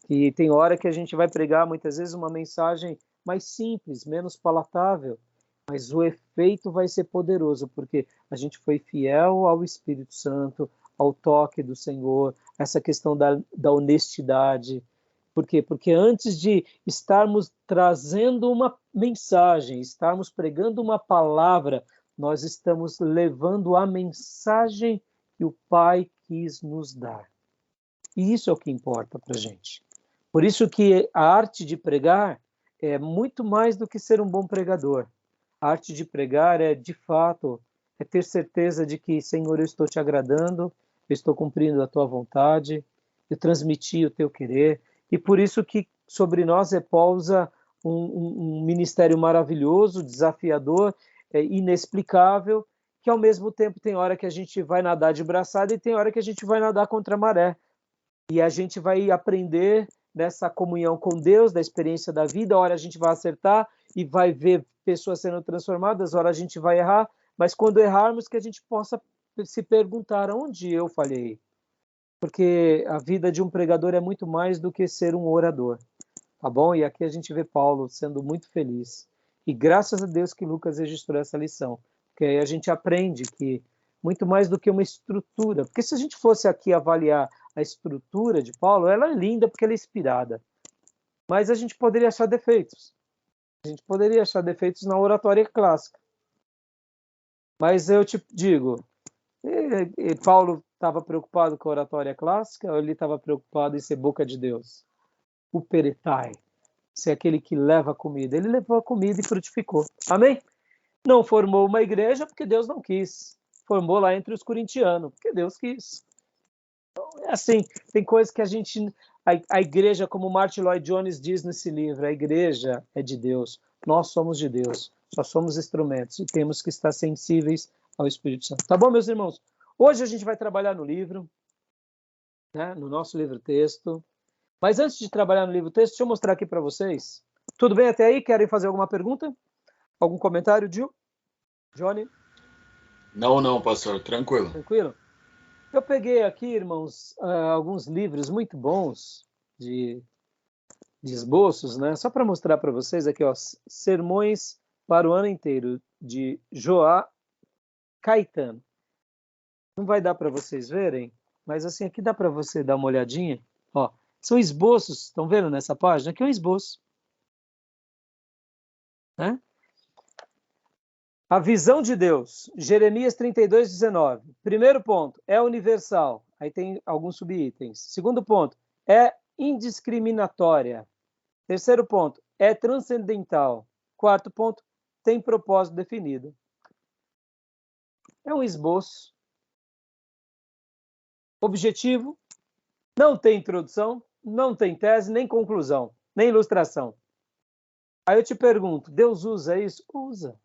Que tem hora que a gente vai pregar muitas vezes uma mensagem mais simples, menos palatável, mas o efeito vai ser poderoso, porque a gente foi fiel ao Espírito Santo, ao toque do Senhor, essa questão da honestidade. Por quê? Porque antes de estarmos trazendo uma mensagem, estarmos pregando uma palavra, nós estamos levando a mensagem que o Pai quis nos dar. E isso é o que importa para a gente. Por isso que a arte de pregar é muito mais do que ser um bom pregador. A arte de pregar é, de fato, é ter certeza de que, Senhor, eu estou te agradando, eu estou cumprindo a tua vontade, eu transmiti o teu querer, e por isso que sobre nós repousa um ministério maravilhoso, desafiador, inexplicável, que ao mesmo tempo tem hora que a gente vai nadar de braçada e tem hora que a gente vai nadar contra a maré. E a gente vai aprender nessa comunhão com Deus, da experiência da vida, a hora a gente vai acertar e vai ver pessoas sendo transformadas, a hora a gente vai errar, mas quando errarmos que a gente possa se perguntar onde eu falhei. Porque a vida de um pregador é muito mais do que ser um orador, tá bom? E aqui a gente vê Paulo sendo muito feliz. E graças a Deus que Lucas registrou essa lição, porque aí a gente aprende que muito mais do que uma estrutura, porque se a gente fosse aqui avaliar a estrutura de Paulo, ela é linda porque ela é inspirada, mas a gente poderia achar defeitos. A gente poderia achar defeitos na oratória clássica. Mas eu te digo, Paulo estava preocupado com a oratória clássica ou ele estava preocupado em ser boca de Deus? O peretai, ser aquele que leva a comida. Ele levou a comida e frutificou. Amém? Não formou uma igreja porque Deus não quis. Formou lá entre os corintianos, porque Deus quis. Então, é assim, tem coisas que a gente... A igreja, como Martin Lloyd Jones diz nesse livro, a igreja é de Deus. Nós somos de Deus. Só somos instrumentos e temos que estar sensíveis ao Espírito Santo. Tá bom, meus irmãos? Hoje a gente vai trabalhar no livro, né, no nosso livro-texto. Mas antes de trabalhar no livro-texto, deixa eu mostrar aqui para vocês. Tudo bem até aí? Querem fazer alguma pergunta? Algum comentário, Gil? Johnny? Não, pastor, tranquilo. Tranquilo? Eu peguei aqui, irmãos, alguns livros muito bons de esboços, né? Só para mostrar para vocês aqui, ó, Sermões para o Ano Inteiro, de Joá Caetano. Não vai dar para vocês verem, mas assim, aqui dá para você dar uma olhadinha. Ó, são esboços, estão vendo nessa página? Aqui é um esboço. Né? A visão de Deus, Jeremias 32, 19. Primeiro ponto, é universal. Aí tem alguns subitens. Segundo ponto, é indiscriminatória. Terceiro ponto, é transcendental. Quarto ponto, tem propósito definido. É um esboço. Objetivo, não tem introdução, não tem tese, nem conclusão, nem ilustração. Aí eu te pergunto, Deus usa isso? Usa.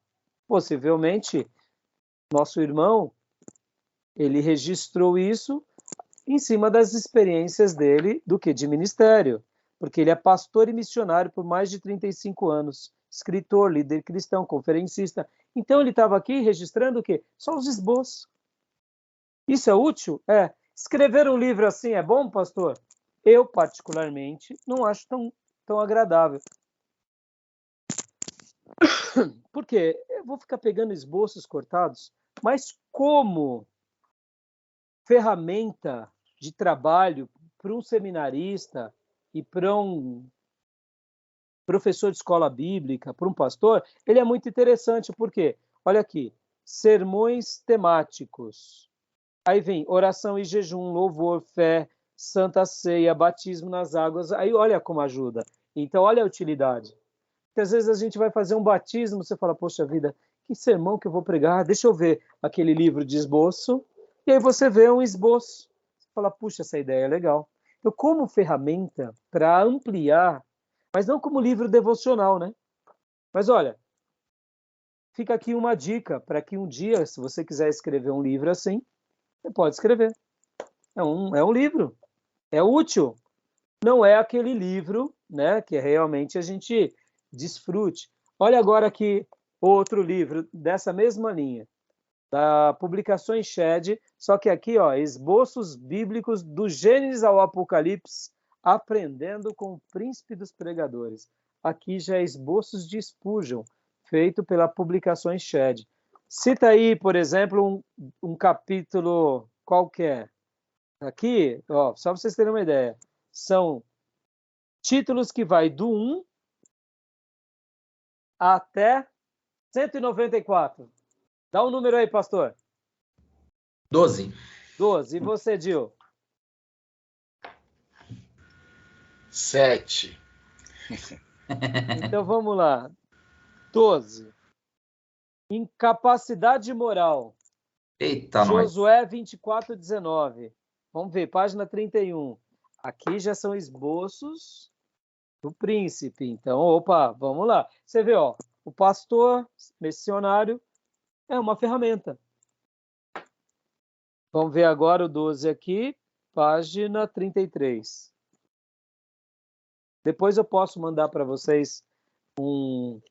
Possivelmente, nosso irmão, ele registrou isso em cima das experiências dele do que de ministério, porque ele é pastor e missionário por mais de 35 anos, escritor, líder cristão, conferencista. Então ele estava aqui registrando o quê? Só os esboços. Isso é útil? É. Escrever um livro assim é bom, pastor? Eu, particularmente, não acho tão agradável. Por quê? Eu vou ficar pegando esboços cortados, mas como ferramenta de trabalho para um seminarista e para um professor de escola bíblica, para um pastor, ele é muito interessante. Por quê? Olha aqui, sermões temáticos. Aí vem oração e jejum, louvor, fé, santa ceia, batismo nas águas. Aí olha como ajuda. Então olha a utilidade. Porque às vezes a gente vai fazer um batismo, você fala, poxa vida, que sermão que eu vou pregar? Deixa eu ver aquele livro de esboço. E aí você vê um esboço. Você fala, puxa, essa ideia é legal. Então, como ferramenta para ampliar, mas não como livro devocional, né? Mas olha, fica aqui uma dica para que um dia, se você quiser escrever um livro assim, você pode escrever. É um livro. É útil. Não é aquele livro, né, que realmente a gente desfrute. Olha agora aqui outro livro dessa mesma linha, da Publicações Shed, só que aqui, ó, esboços bíblicos do Gênesis ao Apocalipse, aprendendo com o príncipe dos pregadores. Aqui já é esboços de Spurgeon, feito pela Publicações Shed. Cita aí, por exemplo, um capítulo qualquer. Aqui, ó, só para vocês terem uma ideia, são títulos que vai do 1 até 194. Dá um número aí, pastor. 12. 12. E você, Gil? 7. Então vamos lá. 12. Incapacidade moral. Eita, Josué 24, 19. Vamos ver, página 31. Aqui já são esboços do príncipe. Então, opa, vamos lá. Você vê, ó, o pastor missionário é uma ferramenta. Vamos ver agora o 12 aqui, página 33. Depois eu posso mandar para vocês um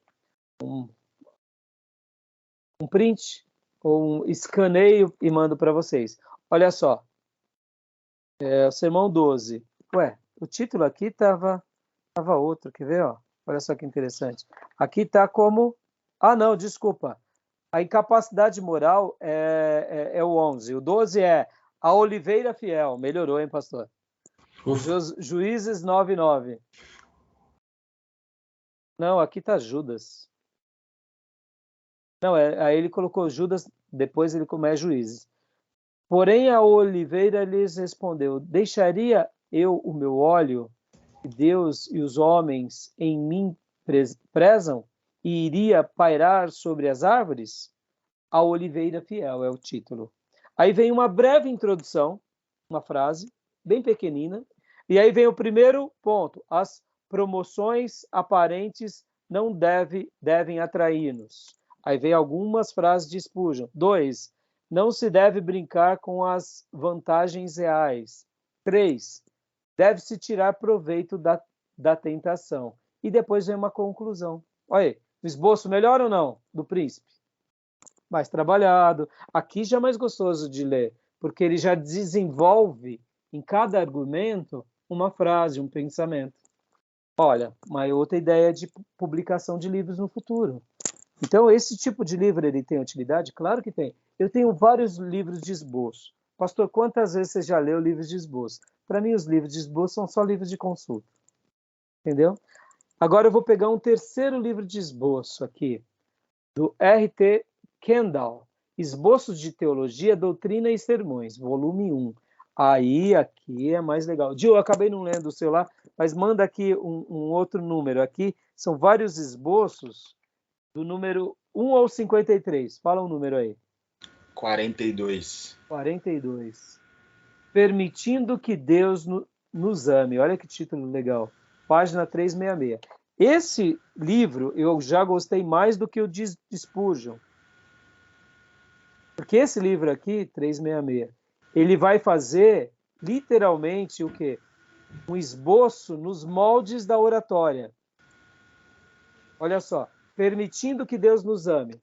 print ou um escaneio e mando para vocês. Olha só, o sermão 12. Ué, o título aqui estava outro, quer ver? Ó? Olha só que interessante. Aqui está como... Ah, não, desculpa. A incapacidade moral é o 11. O 12 é a oliveira fiel. Melhorou, hein, pastor? Juízes 9:9. Não, aqui está Judas. Não, aí ele colocou Judas, depois ele começa Juízes. Porém, a oliveira lhes respondeu, deixaria eu o meu óleo, que Deus e os homens em mim prezam, e iria pairar sobre as árvores? A oliveira fiel é o título. Aí vem uma breve introdução, uma frase, bem pequenina, e aí vem o primeiro ponto, as promoções aparentes não devem atrair-nos. Aí vem algumas frases de Spurgeon. 2. Não se deve brincar com as vantagens reais. 3. Deve-se tirar proveito da tentação. E depois vem uma conclusão. Olha aí, o esboço melhor ou não? Do príncipe. Mais trabalhado. Aqui já é mais gostoso de ler, porque ele já desenvolve em cada argumento uma frase, um pensamento. Olha, uma outra ideia de publicação de livros no futuro. Então, esse tipo de livro, ele tem utilidade? Claro que tem. Eu tenho vários livros de esboço. Pastor, quantas vezes você já leu livros de esboço? Para mim, os livros de esboço são só livros de consulta. Entendeu? Agora eu vou pegar um terceiro livro de esboço aqui, do R.T. Kendall, Esboços de Teologia, Doutrina e Sermões, volume 1. Aí, aqui é mais legal. Gil, eu acabei não lendo o seu lá, mas manda aqui um outro número. Aqui são vários esboços do número 1 ao 53. Fala um número aí. 42. 42. Permitindo que Deus nos ame. Olha que título legal. Página 366. Esse livro eu já gostei mais do que o de Spurgeon. Porque esse livro aqui, 366, ele vai fazer literalmente o quê? Um esboço nos moldes da oratória. Olha só. Permitindo que Deus nos ame.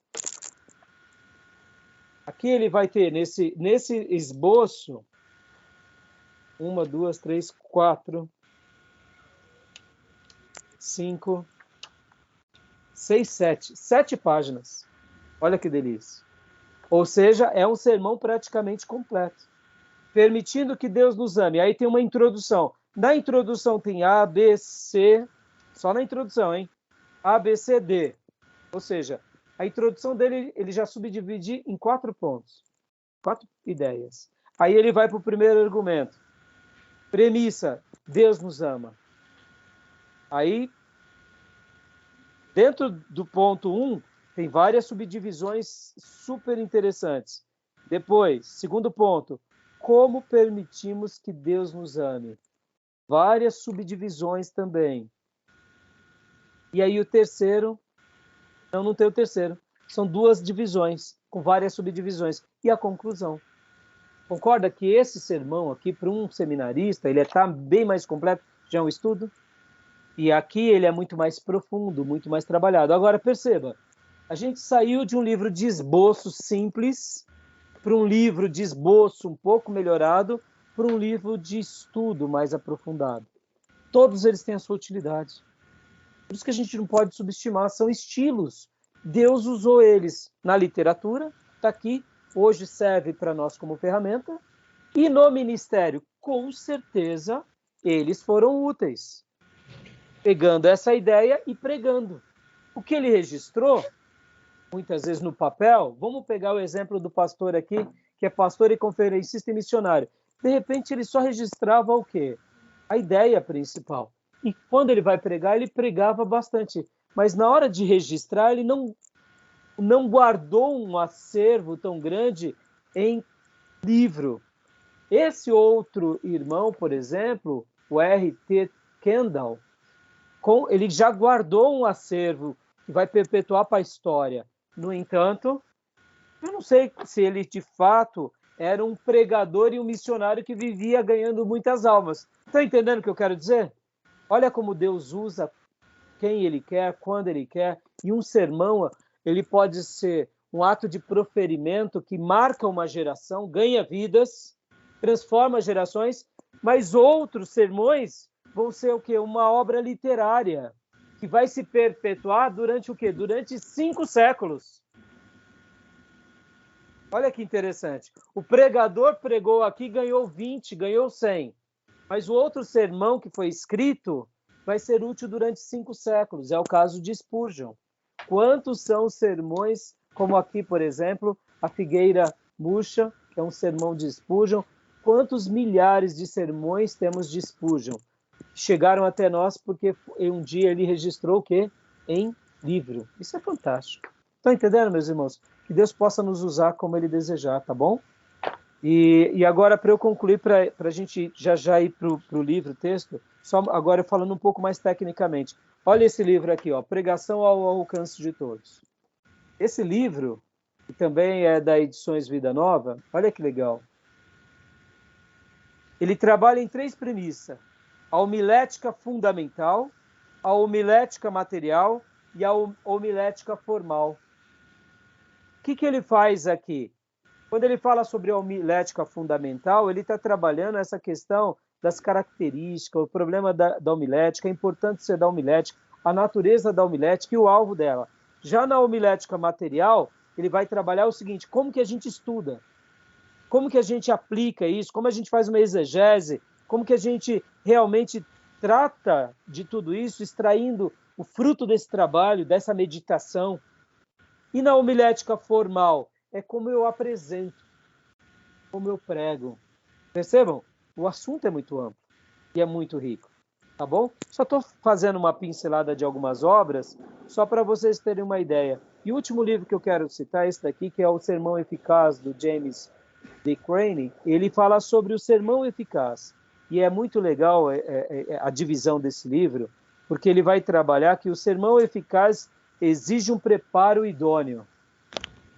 Aqui ele vai ter, nesse esboço, 1, 2, 3, 4, 5, 6, 7. 7 páginas. Olha que delícia. Ou seja, é um sermão praticamente completo. Permitindo que Deus nos ame. Aí tem uma introdução. Na introdução tem A, B, C. Só na introdução, hein? A, B, C, D. Ou seja, a introdução dele, ele já subdivide em 4 pontos. 4 ideias. Aí ele vai para o primeiro argumento. Premissa, Deus nos ama. Aí, dentro do ponto 1, tem várias subdivisões super interessantes. Depois, segundo ponto, como permitimos que Deus nos ame? Várias subdivisões também. E aí o terceiro, não tem o terceiro. São 2 divisões, com várias subdivisões. E a conclusão. Concorda que esse sermão aqui, para um seminarista, ele está bem mais completo, já é um estudo? E aqui ele é muito mais profundo, muito mais trabalhado. Agora, perceba, a gente saiu de um livro de esboço simples para um livro de esboço um pouco melhorado, para um livro de estudo mais aprofundado. Todos eles têm a sua utilidade. Por isso que a gente não pode subestimar, são estilos. Deus usou eles na literatura, está aqui, hoje serve para nós como ferramenta, e no ministério, com certeza, eles foram úteis. Pegando essa ideia e pregando. O que ele registrou, muitas vezes no papel, vamos pegar o exemplo do pastor aqui, que é pastor e conferencista e missionário. De repente, ele só registrava o quê? A ideia principal. E quando ele vai pregar, ele pregava bastante. Mas na hora de registrar, ele não guardou um acervo tão grande em livro. Esse outro irmão, por exemplo, o R.T. Kendall, ele já guardou um acervo que vai perpetuar para a história. No entanto, eu não sei se ele de fato era um pregador e um missionário que vivia ganhando muitas almas. Está entendendo o que eu quero dizer? Olha como Deus usa quem Ele quer, quando Ele quer. E um sermão, ele pode ser um ato de proferimento que marca uma geração, ganha vidas, transforma gerações, mas outros sermões vão ser o quê? Uma obra literária que vai se perpetuar durante o quê? Durante 5 séculos. Olha que interessante. O pregador pregou aqui, ganhou 20, ganhou 100. Mas o outro sermão que foi escrito vai ser útil durante 5 séculos. É o caso de Spurgeon. Quantos são os sermões, como aqui, por exemplo, a Figueira Murcha, que é um sermão de Spurgeon. Quantos milhares de sermões temos de Spurgeon? Chegaram até nós porque um dia ele registrou o quê? Em livro. Isso é fantástico. Estão entendendo, meus irmãos? Que Deus possa nos usar como Ele desejar, tá bom? E agora, para eu concluir, para a gente já ir para o livro, texto, só agora falando um pouco mais tecnicamente. Olha esse livro aqui, ó, Pregação ao Alcance de Todos. Esse livro, que também é da Edições Vida Nova, olha que legal. Ele trabalha em 3 premissas: a homilética fundamental, a homilética material e a homilética formal. O que ele faz aqui? Quando ele fala sobre a homilética fundamental, ele está trabalhando essa questão das características, o problema da homilética, a importância da homilética, a natureza da homilética e o alvo dela. Já na homilética material, ele vai trabalhar o seguinte: como que a gente estuda? Como que a gente aplica isso? Como a gente faz uma exegese? Como que a gente realmente trata de tudo isso, extraindo o fruto desse trabalho, dessa meditação? E na homilética formal, é como eu apresento, como eu prego. Percebam? O assunto é muito amplo e é muito rico, tá bom? Só estou fazendo uma pincelada de algumas obras, só para vocês terem uma ideia. E o último livro que eu quero citar é esse daqui, que é o Sermão Eficaz, do James D. Crane. Ele fala sobre o sermão eficaz. E é muito legal a divisão desse livro, porque ele vai trabalhar que o sermão eficaz exige um preparo idôneo.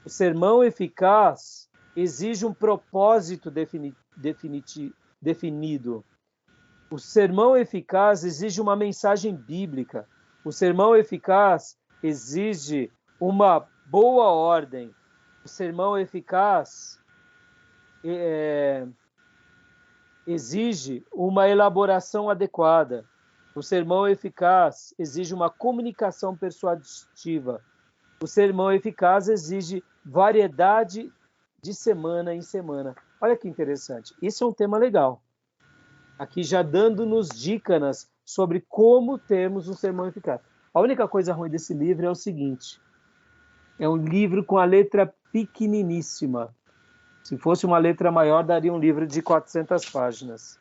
O sermão eficaz exige um propósito definido. O sermão eficaz exige uma mensagem bíblica. O sermão eficaz exige uma boa ordem. O sermão eficaz exige uma elaboração adequada. O sermão eficaz exige uma comunicação persuasiva. O sermão eficaz exige variedade de semana em semana. Olha que interessante. Isso é um tema legal. Aqui já dando-nos dicas sobre como termos um sermão eficaz. A única coisa ruim desse livro é o seguinte: é um livro com a letra pequeniníssima. Se fosse uma letra maior, daria um livro de 400 páginas.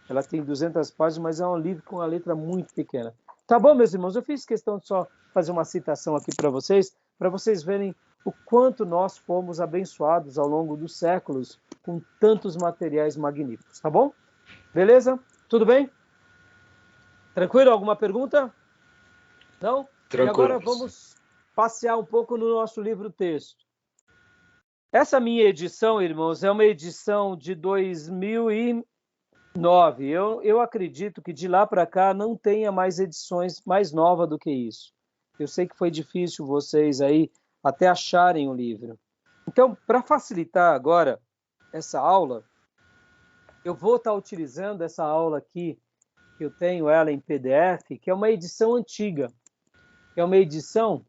Ela tem 200 páginas, mas é um livro com a letra muito pequena. Tá bom, meus irmãos? Eu fiz questão de só fazer uma citação aqui para vocês verem o quanto nós fomos abençoados ao longo dos séculos com tantos materiais magníficos. Tá bom? Beleza? Tudo bem? Tranquilo? Alguma pergunta? Não? Tranquilo. E agora vamos passear um pouco no nosso livro-texto. Essa minha edição, irmãos, é uma edição de 2009. Eu acredito que de lá para cá não tenha mais edições mais novas do que isso. Eu sei que foi difícil vocês aí até acharem o livro. Então, para facilitar agora essa aula, eu vou estar utilizando essa aula aqui, que eu tenho ela em PDF, que é uma edição antiga. É uma edição,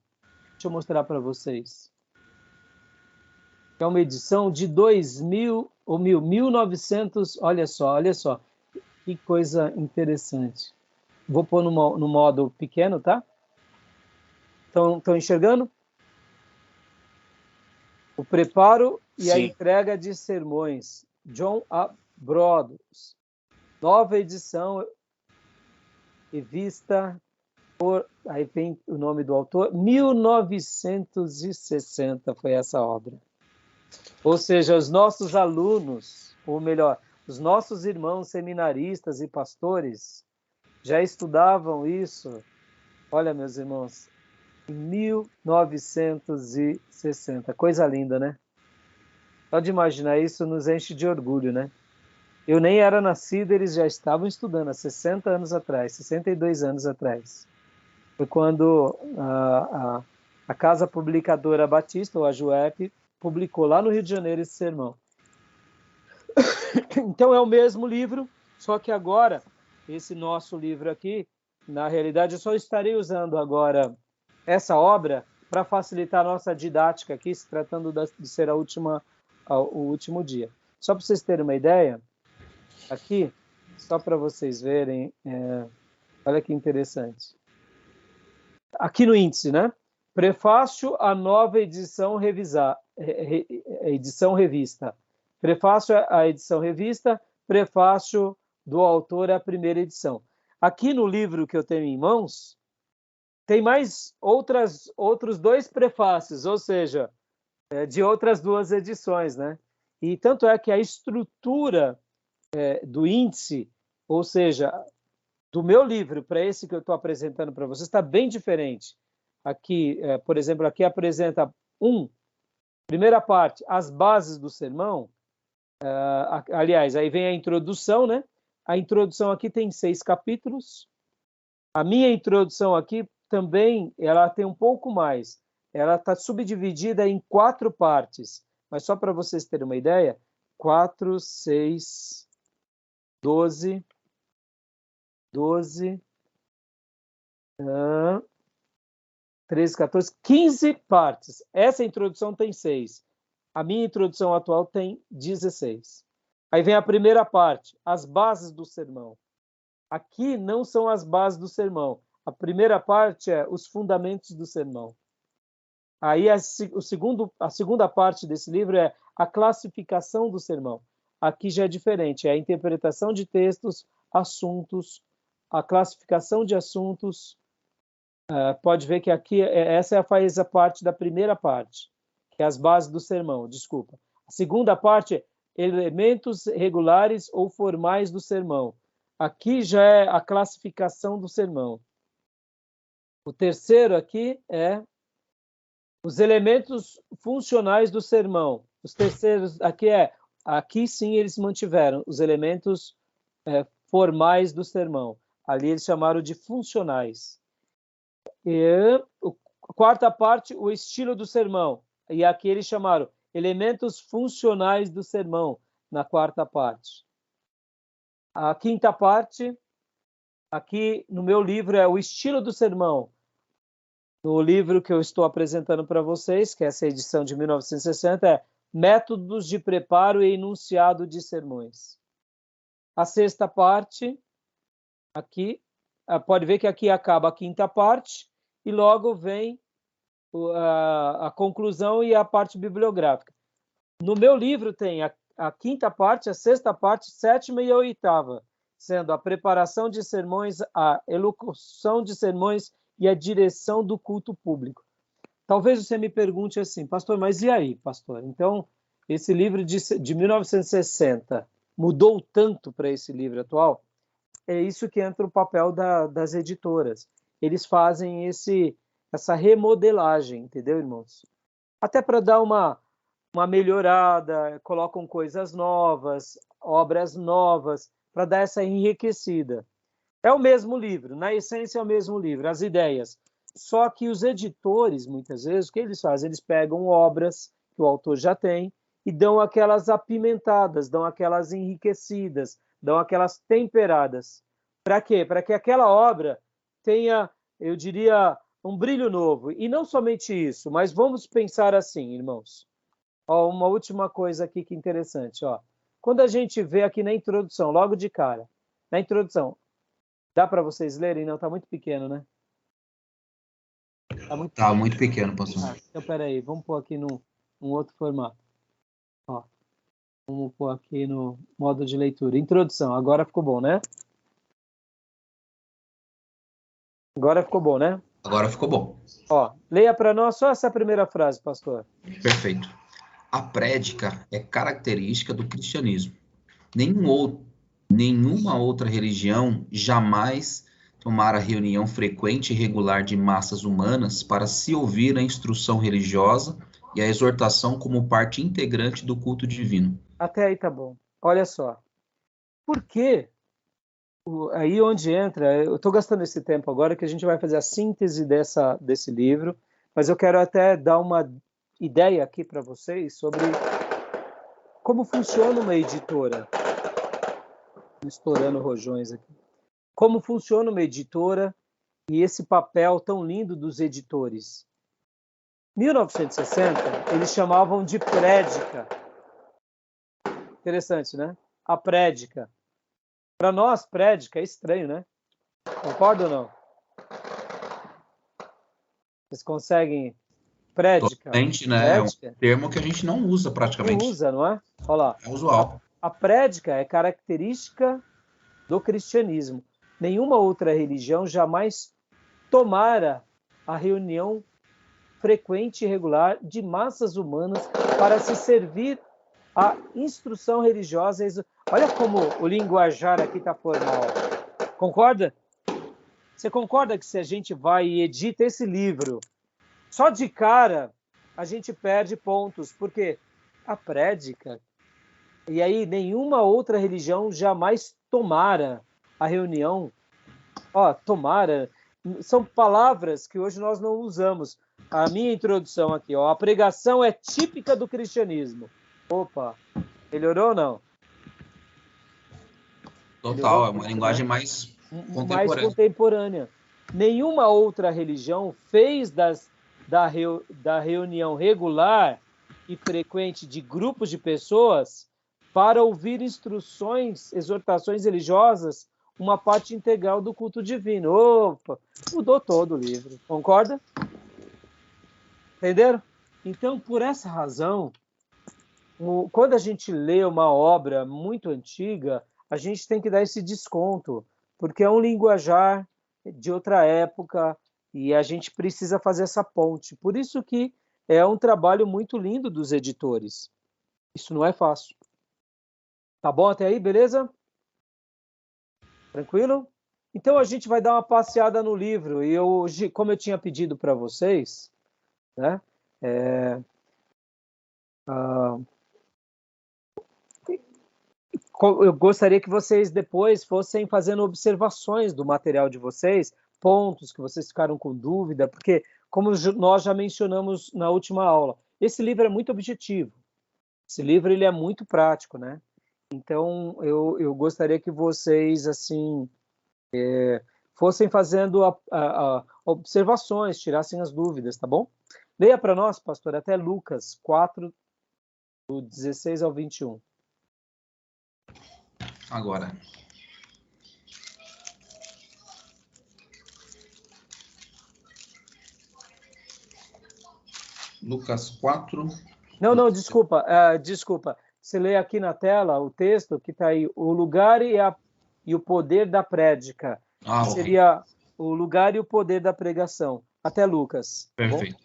deixa eu mostrar para vocês. É uma edição de 1900, olha só, que coisa interessante. Vou pôr no modo pequeno, tá? Estão enxergando? O preparo e a entrega de sermões. John A. Broadus. Nova edição, revista por... Aí vem o nome do autor. 1960 foi essa obra. Ou seja, os nossos alunos, ou melhor, os nossos irmãos seminaristas e pastores já estudavam isso, olha, meus irmãos, em 1960. Coisa linda, né? Só de imaginar isso nos enche de orgulho, né? Eu nem era nascido, eles já estavam estudando há 60 anos atrás, 62 anos atrás. Foi quando a Casa Publicadora Batista, ou a JUEP, publicou lá no Rio de Janeiro esse sermão. Então é o mesmo livro, só que agora, esse nosso livro aqui, na realidade eu só estarei usando agora essa obra para facilitar a nossa didática aqui, se tratando de ser o último dia. Só para vocês terem uma ideia, aqui, só para vocês verem, olha que interessante. Aqui no índice, né? Prefácio à nova edição edição revista. Prefácio à edição revista, prefácio do autor à primeira edição. Aqui no livro que eu tenho em mãos, tem mais outros 2 prefácios, ou seja, de outras 2 edições, né? E tanto é que a estrutura do índice, ou seja, do meu livro para esse que eu estou apresentando para vocês, está bem diferente. Aqui, por exemplo, aqui apresenta Primeira parte, as bases do sermão. Aliás, aí vem a introdução, né? A introdução aqui tem 6 capítulos. A minha introdução aqui também, ela tem um pouco mais. Ela está subdividida em 4 partes. Mas só para vocês terem uma ideia, 4, 6, 12, 13, 14, 15 partes. Essa introdução tem 6. A minha introdução atual tem 16. Aí vem a primeira parte, as bases do sermão. Aqui não são as bases do sermão. A primeira parte é os fundamentos do sermão. Aí a segunda parte desse livro é a classificação do sermão. Aqui já é diferente, é a interpretação de textos, assuntos, a classificação de assuntos. Pode ver que aqui, essa faz a parte da primeira parte, que é as bases do sermão, desculpa. A segunda parte é elementos regulares ou formais do sermão. Aqui já é a classificação do sermão. O terceiro aqui é os elementos funcionais do sermão. Os terceiros aqui sim eles mantiveram os elementos formais do sermão. Ali eles chamaram de funcionais. E a quarta parte, o estilo do sermão. E aqui eles chamaram elementos funcionais do sermão, na quarta parte. A quinta parte, aqui no meu livro, é o estilo do sermão. No livro que eu estou apresentando para vocês, que é essa edição de 1960, é Métodos de Preparo e Enunciado de Sermões. A sexta parte, aqui, pode ver que aqui acaba a quinta parte, e logo vem a conclusão e a parte bibliográfica. No meu livro tem a quinta parte, a sexta parte, sétima e a oitava, sendo a preparação de sermões, a elocução de sermões e a direção do culto público. Talvez você me pergunte assim, pastor, mas e aí, pastor? Então, esse livro de 1960 mudou tanto para esse livro atual? É isso que entra o papel das editoras. Eles fazem essa remodelagem, entendeu, irmãos? Até para dar uma melhorada, colocam coisas novas, obras novas, para dar essa enriquecida. É o mesmo livro, na essência é o mesmo livro, as ideias. Só que os editores, muitas vezes, o que eles fazem? Eles pegam obras que o autor já tem e dão aquelas apimentadas, dão aquelas enriquecidas, dão aquelas temperadas. Para quê? Para que aquela obra tenha, eu diria, um brilho novo. E não somente isso, mas vamos pensar assim, irmãos. Uma última coisa aqui que é interessante. Quando a gente vê aqui na introdução, logo de cara, na introdução, dá para vocês lerem? Não, está muito pequeno, né? Tá muito pequeno, pastor. Então, peraí, vamos pôr aqui num outro formato. Vamos pôr aqui no modo de leitura. Introdução, agora ficou bom, né? Agora ficou bom, né? Agora ficou bom. Leia para nós só essa primeira frase, pastor. Perfeito. A prédica é característica do cristianismo. Nenhuma outra religião jamais tomara reunião frequente e regular de massas humanas para se ouvir a instrução religiosa e a exortação como parte integrante do culto divino. Até aí tá bom. Olha só. Por quê? Aí onde entra, eu estou gastando esse tempo agora que a gente vai fazer a síntese desse livro, mas eu quero até dar uma ideia aqui para vocês sobre como funciona uma editora. Estourando rojões aqui. Como funciona uma editora e esse papel tão lindo dos editores. 1960, eles chamavam de prédica. Interessante, né? A prédica. Para nós, prédica é estranho, né? Concorda ou não? Vocês conseguem prédica? Totalmente, né? Prédica? É um termo que a gente não usa praticamente. Não usa, não é? Olha lá. É usual. A prédica é característica do cristianismo. Nenhuma outra religião jamais tomara a reunião frequente e regular de massas humanas para se servir a instrução religiosa. Olha como o linguajar aqui está formal. Concorda? Você concorda que se a gente vai e edita esse livro, só de cara a gente perde pontos, porque a prédica, e aí nenhuma outra religião jamais tomara a reunião. Tomara, são palavras que hoje nós não usamos. A minha introdução aqui, a pregação é típica do cristianismo. Opa, melhorou ou não? Total, é uma linguagem mais contemporânea. Nenhuma outra religião fez da reunião regular e frequente de grupos de pessoas para ouvir instruções, exortações religiosas, uma parte integral do culto divino. Opa, mudou todo o livro. Concorda? Entenderam? Então, por essa razão, quando a gente lê uma obra muito antiga, a gente tem que dar esse desconto, porque é um linguajar de outra época e a gente precisa fazer essa ponte. Por isso que é um trabalho muito lindo dos editores. Isso não é fácil. Tá bom até aí, beleza? Tranquilo? Então a gente vai dar uma passeada no livro. E hoje, como eu tinha pedido para vocês, né? Eu gostaria que vocês depois fossem fazendo observações do material de vocês, pontos que vocês ficaram com dúvida, porque, como nós já mencionamos na última aula, esse livro é muito objetivo. Esse livro ele é muito prático, né? Então, eu gostaria que vocês, assim, fossem fazendo observações, tirassem as dúvidas, tá bom? Leia para nós, pastor, até Lucas 4, do 16 ao 21. Agora. Lucas 4. Não, desculpa. Você lê aqui na tela o texto que está aí, o lugar e o poder da prédica. Seria o lugar e o poder da pregação. Até Lucas. Perfeito.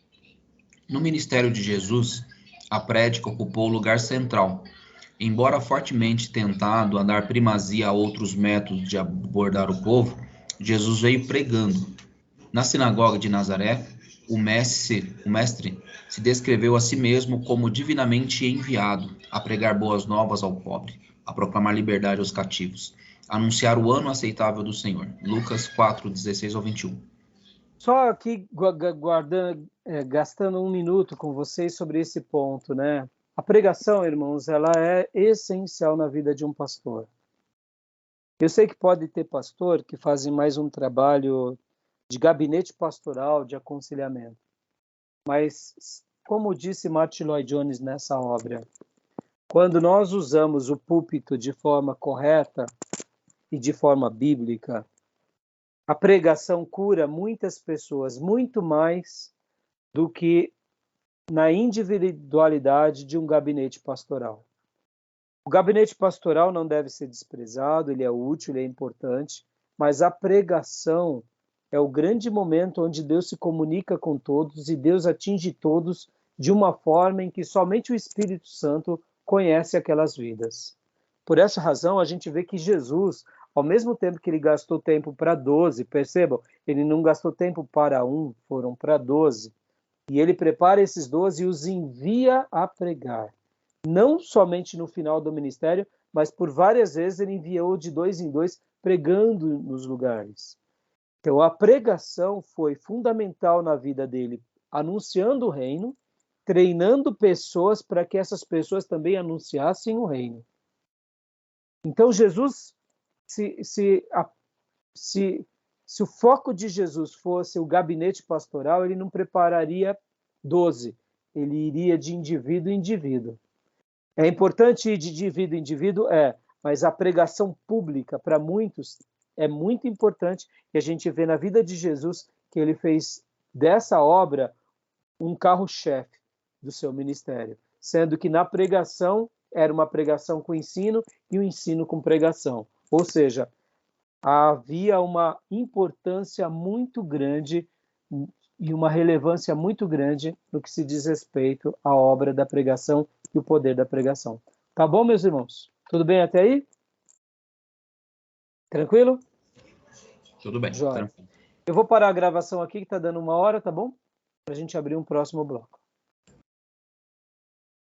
No ministério de Jesus, a prédica ocupou o lugar central. Embora fortemente tentado a dar primazia a outros métodos de abordar o povo, Jesus veio pregando. Na sinagoga de Nazaré, o mestre se descreveu a si mesmo como divinamente enviado a pregar boas novas ao pobre, a proclamar liberdade aos cativos, a anunciar o ano aceitável do Senhor. Lucas 4, 16 ao 21. Só aqui gastando um minuto com vocês sobre esse ponto, né? A pregação, irmãos, ela é essencial na vida de um pastor. Eu sei que pode ter pastor que fazem mais um trabalho de gabinete pastoral, de aconselhamento. Mas, como disse Martin Lloyd Jones nessa obra, quando nós usamos o púlpito de forma correta e de forma bíblica, a pregação cura muitas pessoas, muito mais do que na individualidade de um gabinete pastoral. O gabinete pastoral não deve ser desprezado, ele é útil, ele é importante, mas a pregação é o grande momento onde Deus se comunica com todos e Deus atinge todos de uma forma em que somente o Espírito Santo conhece aquelas vidas. Por essa razão, a gente vê que Jesus, ao mesmo tempo que ele gastou tempo para 12, percebam, ele não gastou tempo para um, foram para 12. E ele prepara esses 12 e os envia a pregar. Não somente no final do ministério, mas por várias vezes ele enviou de 2 em 2, pregando nos lugares. Então a pregação foi fundamental na vida dele, anunciando o reino, treinando pessoas para que essas pessoas também anunciassem o reino. Então Jesus, se o foco de Jesus fosse o gabinete pastoral, ele não prepararia 12, ele iria de indivíduo em indivíduo. É importante ir de indivíduo em indivíduo? Mas a pregação pública, para muitos, é muito importante, e a gente vê na vida de Jesus que ele fez dessa obra um carro-chefe do seu ministério, sendo que na pregação era uma pregação com ensino e um ensino com pregação. Ou seja, havia uma importância muito grande e uma relevância muito grande no que se diz respeito à obra da pregação e o poder da pregação. Tá bom, meus irmãos? Tudo bem até aí? Tranquilo? Tudo bem. Tranquilo. Eu vou parar a gravação aqui, que está dando 1 hora, tá bom? Para a gente abrir um próximo bloco.